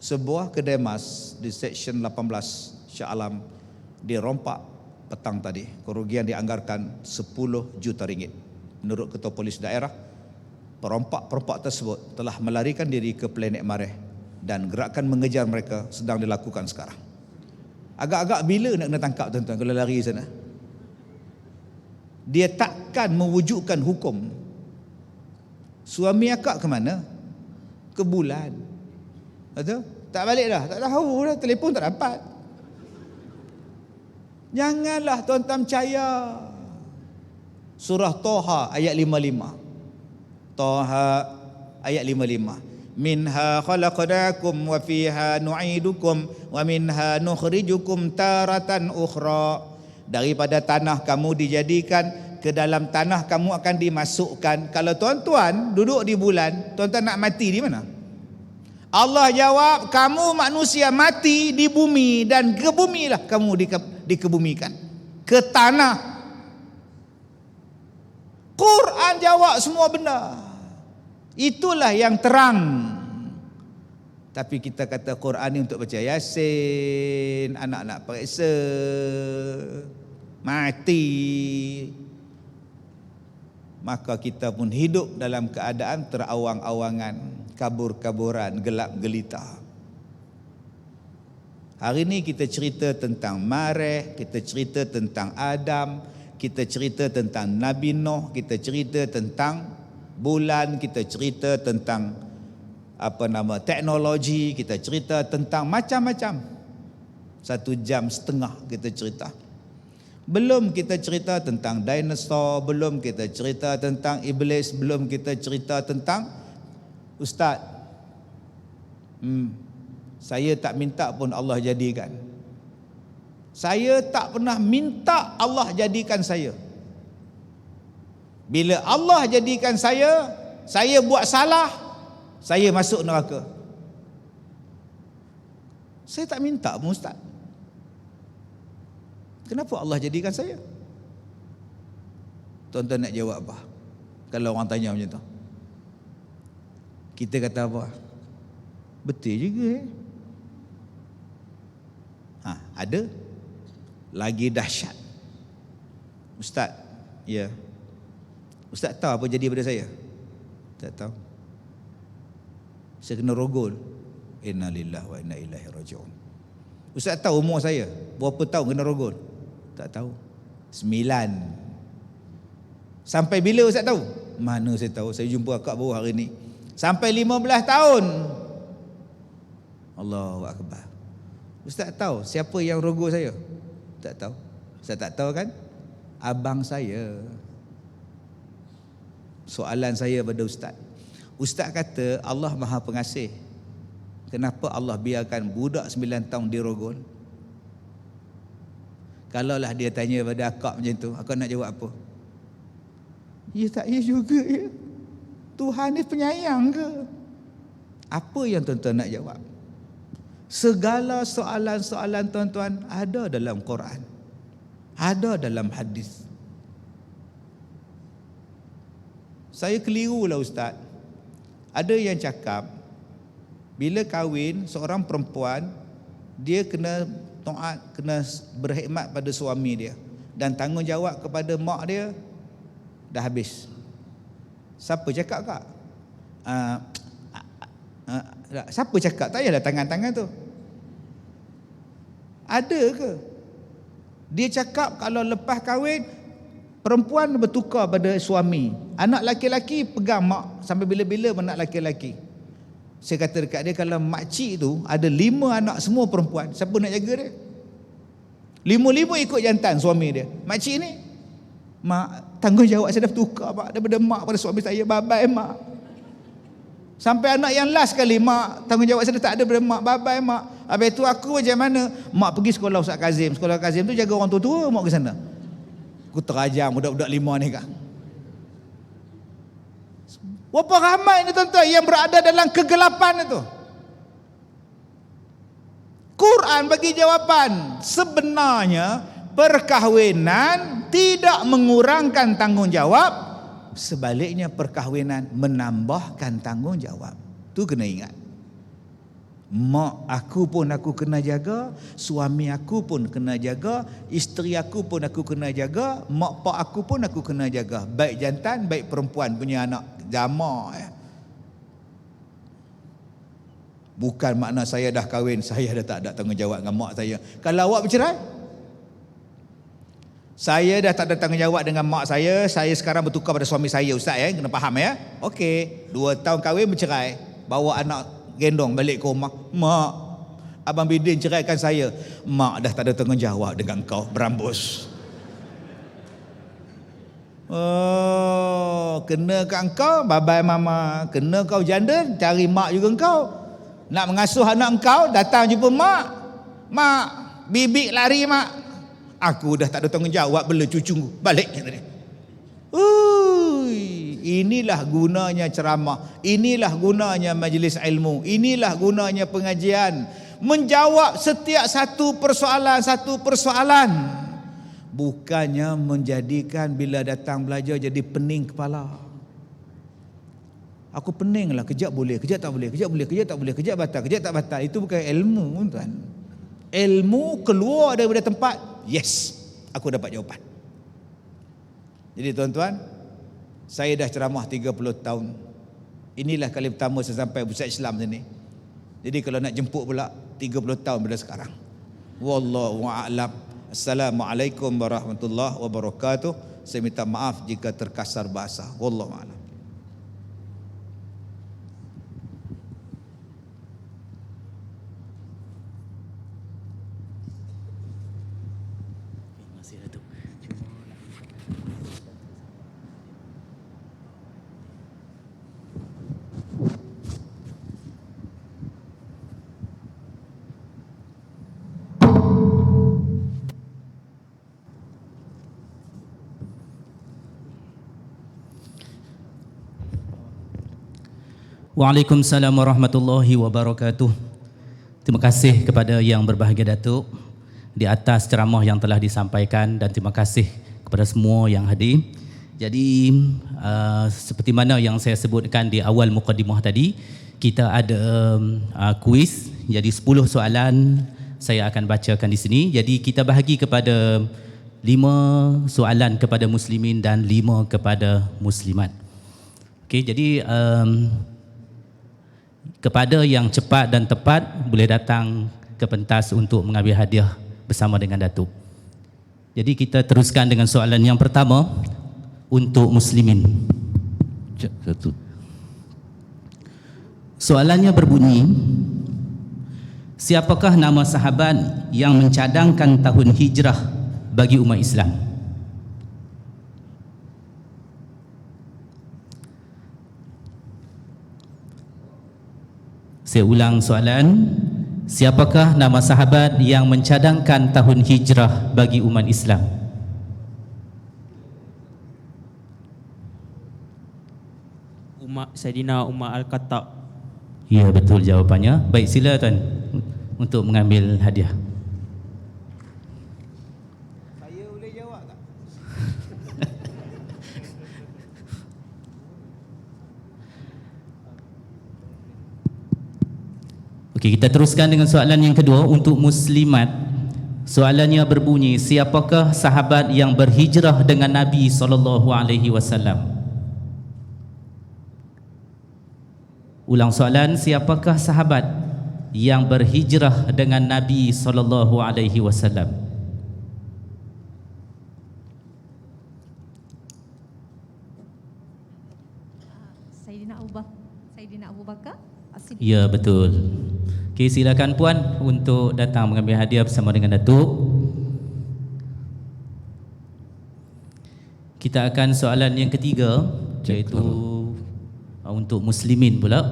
Sebuah kedai mas di Seksyen 18 Shah Alam dirompak petang tadi. Kerugian dianggarkan 10 juta ringgit. Menurut Ketua Polis Daerah, perompak-perompak tersebut telah melarikan diri ke planet Marikh dan gerakan mengejar mereka sedang dilakukan sekarang. Agak-agak bila nak kena tangkap tuan-tuan kalau lari sana? Dia takkan mewujudkan hukum. Suami akak ke mana? Ke bulan. Betul? Tak balik dah, tak tahu dah, telefon tak dapat. Janganlah tuan-tuan percaya. Surah Toha ayat 55. Toha ayat 55. Minha khalaqnakum wa fiha nu'idukum wa minha nukhrijukum taratan ukhra. Daripada tanah kamu dijadikan, ke dalam tanah kamu akan dimasukkan. Kalau tuan-tuan duduk di bulan, tuan-tuan nak mati di mana? Allah jawab, kamu manusia mati di bumi, dan ke bumi lah kamu dikebumikan, ke tanah. Quran jawab semua benda. Itulah yang terang. Tapi kita kata Quran ni untuk baca Yasin, anak-anak periksa, mati. Maka kita pun hidup dalam keadaan terawang-awangan, kabur-kaburan, gelap gelita. Hari ini kita cerita tentang Marikh, kita cerita tentang Adam, kita cerita tentang Nabi Nuh, kita cerita tentang bulan, kita cerita tentang teknologi, kita cerita tentang macam-macam. 1.5 jam kita cerita. Belum kita cerita tentang dinosaur, belum kita cerita tentang iblis, belum kita cerita tentang Ustaz, Saya tak minta pun Allah jadikan. Saya tak pernah minta Allah jadikan saya. Bila Allah jadikan saya buat salah, saya masuk neraka. Saya tak minta pun Ustaz. Kenapa Allah jadikan saya? Tuan-tuan nak jawab apa? Kalau orang tanya macam tu. Kita kata apa? Betul juga. Ada lagi dahsyat. Ustaz, ya. Ustaz tahu apa jadi pada saya? Tak tahu. Saya kena rogol. Inna lillahi wa inna ilaihi raji'un. Ustaz tahu umur saya berapa tahun kena rogol? Tak tahu. 9. Sampai bila Ustaz tahu? Mana saya tahu? Saya jumpa akak baru hari ni. Sampai 15 tahun. Allahu akbar. Ustaz tahu siapa yang rogol saya? Tak tahu. Ustaz tak tahu kan? Abang saya. Soalan saya pada Ustaz. Ustaz kata Allah Maha Pengasih. Kenapa Allah biarkan budak 9 tahun dirogol? Kalaulah dia tanya pada akak macam tu, akak nak jawab apa? Ya tak ya juga ya. Tuhan ni penyayang ke? Apa yang tuan-tuan nak jawab? Segala soalan-soalan tuan-tuan ada dalam Quran. Ada dalam hadis. Saya keliru lah Ustaz. Ada yang cakap bila kahwin seorang perempuan dia kena taat, kena berkhidmat pada suami dia dan tanggungjawab kepada mak dia dah habis. Siapa cakap kak? Siapa cakap? Tak payahlah tangan-tangan tu. Ada ke? Dia cakap kalau lepas kahwin perempuan bertukar pada suami. Anak laki-laki pegang mak sampai bila-bila anak laki-laki. Saya kata dekat dia kalau makcik tu ada 5 anak semua perempuan, siapa nak jaga dia? 5 ikut jantan suami dia. Makcik ni, mak tanggungjawab saya dah bertukar pak daripada mak pada suami saya. Bye-bye mak. Sampai anak yang last kali, mak tanggungjawab saya dah tak ada daripada mak. Bye-bye mak. Habis tu aku macam mana? Mak pergi sekolah Ustaz Kazim. Sekolah Kazim tu jaga orang tua-tua, mak ke sana. Aku terajam budak-budak 5 ni kak. Berapa ramai ni tuan-tuan yang berada dalam kegelapan itu. Quran bagi jawapan. Sebenarnya perkahwinan tidak mengurangkan tanggungjawab, sebaliknya perkahwinan menambahkan tanggungjawab. Tu kena ingat. Mak aku pun aku kena jaga, suami aku pun kena jaga, isteri aku pun aku kena jaga, mak pak aku pun aku kena jaga. Baik jantan, baik perempuan punya anak. Jama. Bukan makna saya dah kahwin, saya dah tak ada tanggungjawab dengan mak saya. Kalau awak bercerai, saya dah tak ada tanggungjawab dengan mak saya sekarang bertukar pada suami saya. Ustaz ya, kena faham ya. Okey, 2 tahun kahwin bercerai, bawa anak gendong balik ke rumah. Mak, Abang Bidin ceraikan saya. Mak dah tak ada tanggungjawab dengan kau, berambus. Oh, kena kat engkau, bye-bye mama. Kena kau janda, cari mak juga engkau. Nak mengasuh anak engkau, datang jumpa mak. Mak, bibik lari mak. Aku dah tak ada tanggungjawab, bela cucu balik. Inilah gunanya ceramah. Inilah gunanya majlis ilmu. Inilah gunanya pengajian. Menjawab setiap satu persoalan. Bukannya menjadikan bila datang belajar jadi pening kepala. Aku pening lah, kejap boleh, kejap tak boleh, kejap boleh, kejap tak boleh, kejap batal, kejap tak batal. Itu bukan ilmu tuan. Ilmu keluar daripada tempat, yes, aku dapat jawapan. Jadi tuan-tuan, saya dah ceramah 30 tahun. Inilah kali pertama saya sampai pusat Islam sini. Jadi kalau nak jemput pula 30 tahun pada sekarang. Wallahu a'lam. Assalamualaikum warahmatullahi wabarakatuh. Saya minta maaf jika terkasar bahasa. Wallahu a'lam. Waalaikumsalam warahmatullahi wabarakatuh. Terima kasih kepada yang berbahagia Datuk di atas ceramah yang telah disampaikan dan terima kasih kepada semua yang hadir. Jadi seperti mana yang saya sebutkan di awal mukadimah tadi, kita ada kuis, jadi 10 soalan saya akan bacakan di sini. Jadi kita bahagi kepada 5 soalan kepada muslimin dan 5 kepada muslimat. Okey, jadi kepada yang cepat dan tepat boleh datang ke pentas untuk mengambil hadiah bersama dengan Datuk. Jadi kita teruskan dengan soalan yang pertama untuk muslimin. Satu. Soalannya berbunyi, siapakah nama sahabat yang mencadangkan tahun hijrah bagi umat Islam? Saya ulang soalan, siapakah nama sahabat yang mencadangkan tahun hijrah bagi umat Islam? Saidina Umar Al-Khattab. Ya, betul jawapannya. Baik, sila tuan untuk mengambil hadiah. Saya boleh jawab tak? Okey, kita teruskan dengan soalan yang kedua untuk muslimat. Soalannya berbunyi, siapakah sahabat yang berhijrah dengan Nabi SAW? Ulang soalan, siapakah sahabat yang berhijrah dengan Nabi SAW? Saidina Abu Bakar As-Siddiq. Ya, betul. Okey, silakan puan untuk datang mengambil hadiah bersama dengan Datuk. Kita akan soalan yang ketiga, iaitu untuk muslimin pula.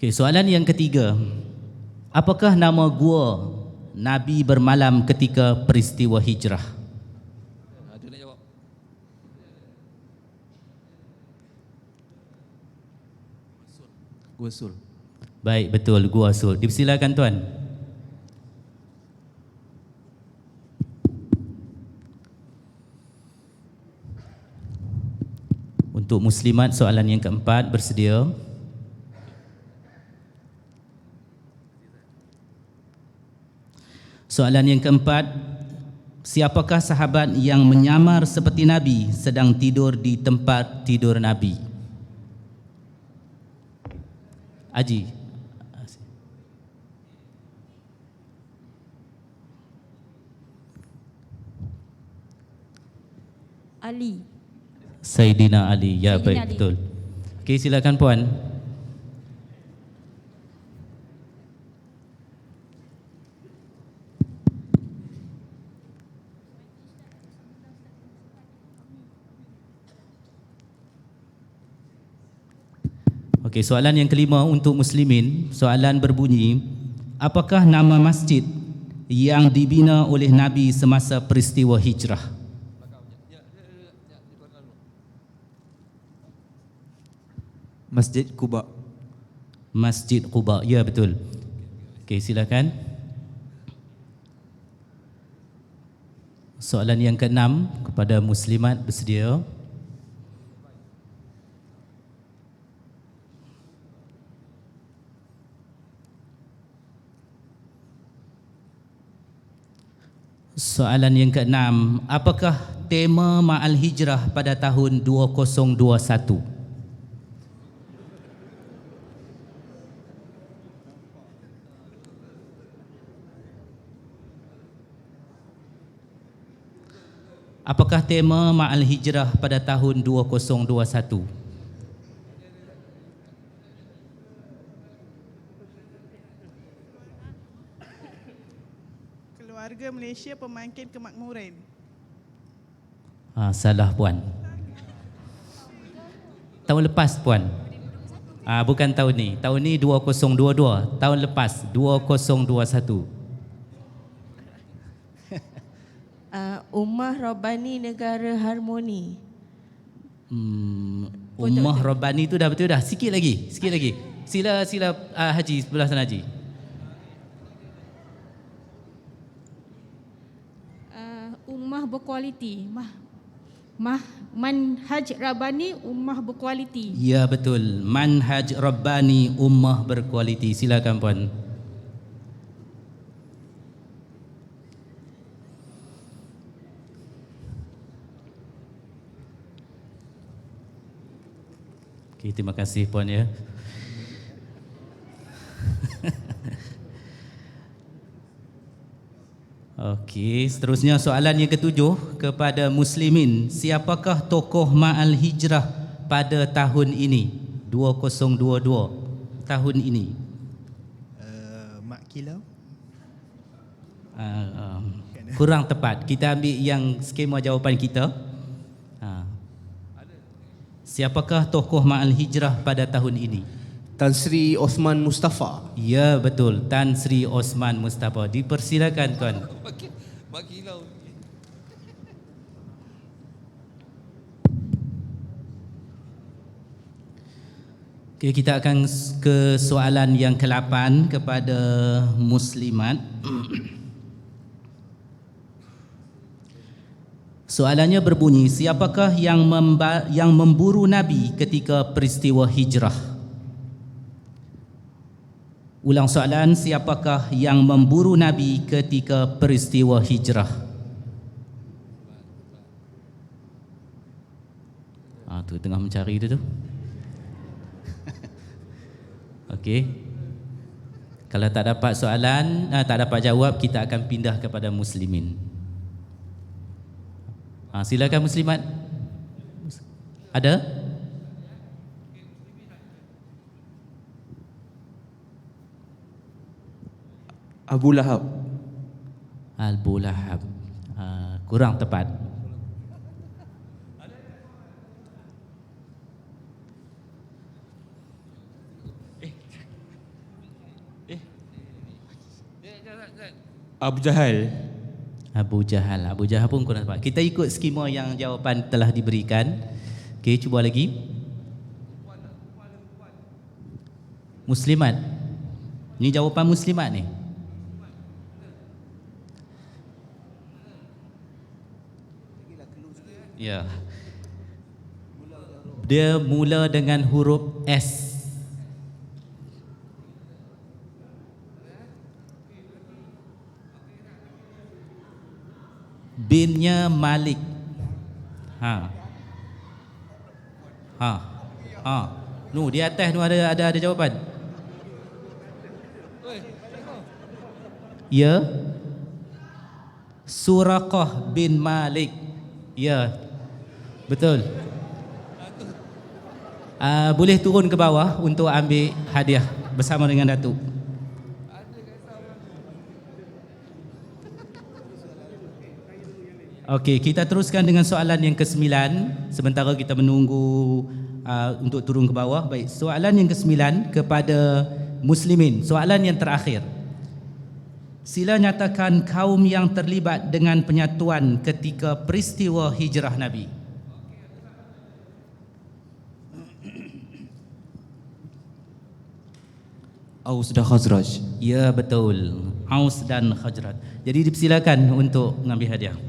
Okey, soalan yang ketiga. Apakah nama gua Nabi bermalam ketika peristiwa hijrah? Ada nak jawab. Gua Sul. Baik, betul, Gua Sul. Dipersilakan tuan. Untuk muslimat, soalan yang keempat, bersedia? Soalan yang keempat, siapakah sahabat yang menyamar seperti Nabi sedang tidur di tempat tidur Nabi? Haji. Ali. Saidina Ali. Ya, Saidina baik, Ali. betul. Okey, silakan puan. Okey, soalan yang kelima untuk muslimin. Soalan berbunyi, apakah nama masjid yang dibina oleh Nabi semasa peristiwa hijrah? Masjid Quba. Masjid Quba. Ya, betul. Okey, silakan. Soalan yang keenam kepada muslimat, bersedia? Soalan yang keenam, apakah tema Ma'al Hijrah pada tahun 2021? Apakah tema Ma'al Hijrah pada tahun 2021? Keluarga Malaysia pemangkin kemakmuran. Salah puan. Tahun lepas puan. Bukan tahun ni. Tahun ni 2022. Tahun lepas 2021. Ummah Rabbani Negara Harmoni. Ummah Rabbani tu dah betul dah. Sikit lagi. Sila Haji sebelah sana Haji. Ummah berkualiti. Manhaj Rabbani ummah berkualiti. Ya betul. Manhaj Rabbani ummah berkualiti. Silakan puan. Okay, terima kasih puan ya. Okey, seterusnya soalan yang ketujuh kepada muslimin. Siapakah tokoh Ma'al Hijrah pada tahun ini? 2022 tahun ini. Mak Kilau. Kurang tepat. Kita ambil yang skema jawapan kita. Siapakah tokoh Ma'al Hijrah pada tahun ini? Tan Sri Osman Mustafa. Ya betul, Tan Sri Osman Mustafa. Dipersilakan tuan. Bagi lau. Okay, kita akan ke soalan yang ke-8 kepada muslimat. Soalannya berbunyi, siapakah yang memburu Nabi ketika peristiwa hijrah? Ulang soalan, siapakah yang memburu Nabi ketika peristiwa hijrah? Tu tengah mencari tu. Okey. Kalau tak dapat soalan, tak dapat jawab, kita akan pindah kepada muslimin. Silakan muslimat. Ada? Abu Lahab. Abu Lahab. Kurang tepat. Abu Jahal. Abu Jahal. Abu Jahal pun kurang tepat. Kita ikut skema yang jawapan telah diberikan. Okey, cuba lagi. Muslimat. Ini jawapan muslimat ni. Ya. Dia mula dengan huruf S. Binnya Malik. Nu di atas tu ada jawapan. Ya. Suraqah bin Malik. Ya. Betul. Boleh turun ke bawah untuk ambil hadiah bersama dengan Datuk. Okey, kita teruskan dengan soalan yang ke-9 sementara kita menunggu untuk turun ke bawah. Baik, soalan yang ke-9 kepada muslimin. Soalan yang terakhir. Sila nyatakan kaum yang terlibat dengan penyatuan ketika peristiwa hijrah Nabi. Aus dan Khazraj. Ya, betul. Aus dan Khazraj. Jadi dipersilakan untuk mengambil hadiah.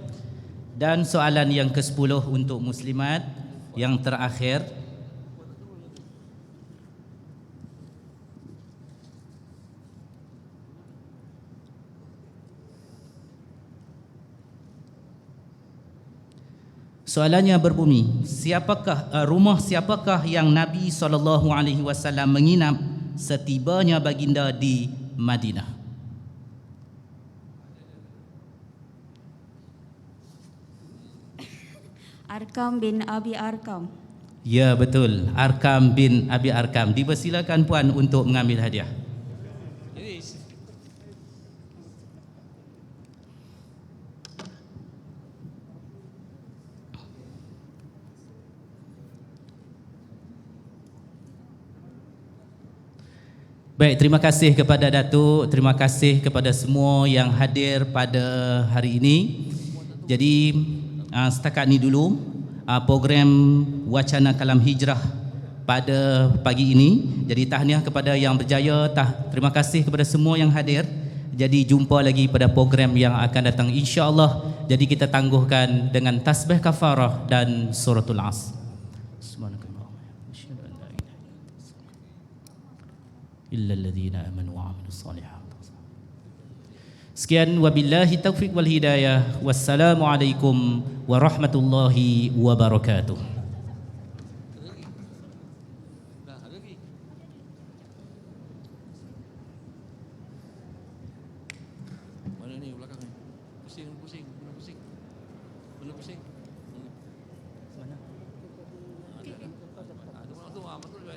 Dan soalan yang ke-10 untuk muslimat yang terakhir. Soalannya berbunyi, rumah siapakah yang Nabi SAW menginap setibanya baginda di Madinah? Arkam bin Abi Arkam. Ya, betul. Arkam bin Abi Arkam. Dipersilakan puan untuk mengambil hadiah. Baik, terima kasih kepada Datuk, terima kasih kepada semua yang hadir pada hari ini. Jadi setakat ni dulu program Wacana Kalam Hijrah pada pagi ini. Jadi tahniah kepada yang berjaya, terima kasih kepada semua yang hadir. Jadi jumpa lagi pada program yang akan datang insya-Allah. Jadi kita tangguhkan dengan tasbih kafarah dan suratul As. Illalladzina amanu wa amilus solihat. Sekian, wabillahi taufiq wal hidayah. Wassalamualaikum warahmatullahi wabarakatuh. Dah, ada lagi. Mana ni belakang ni? Pusing. Benda pusing. Mana?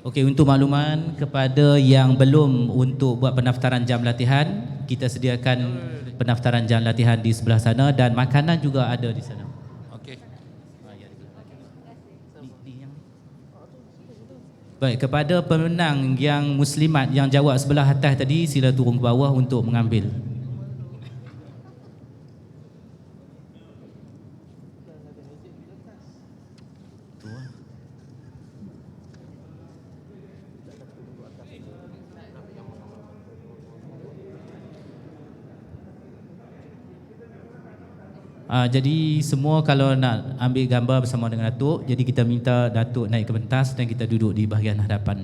Okey, untuk makluman kepada yang belum untuk buat pendaftaran jam latihan, kita sediakan pendaftaran jam latihan di sebelah sana dan makanan juga ada di sana. Okey. Baik, kepada pemenang yang muslimat yang jawab sebelah atas tadi, sila turun ke bawah untuk mengambil. Jadi semua kalau nak ambil gambar bersama dengan Datuk, jadi kita minta Datuk naik ke pentas dan kita duduk di bahagian hadapan.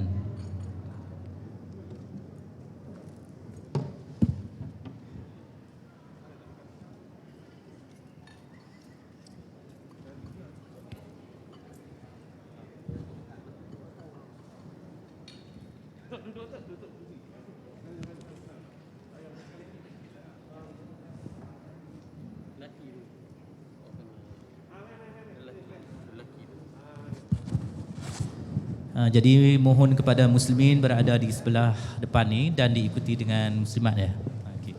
Jadi mohon kepada muslimin berada di sebelah depan ni dan diikuti dengan muslimat ya. Okey.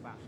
nampak.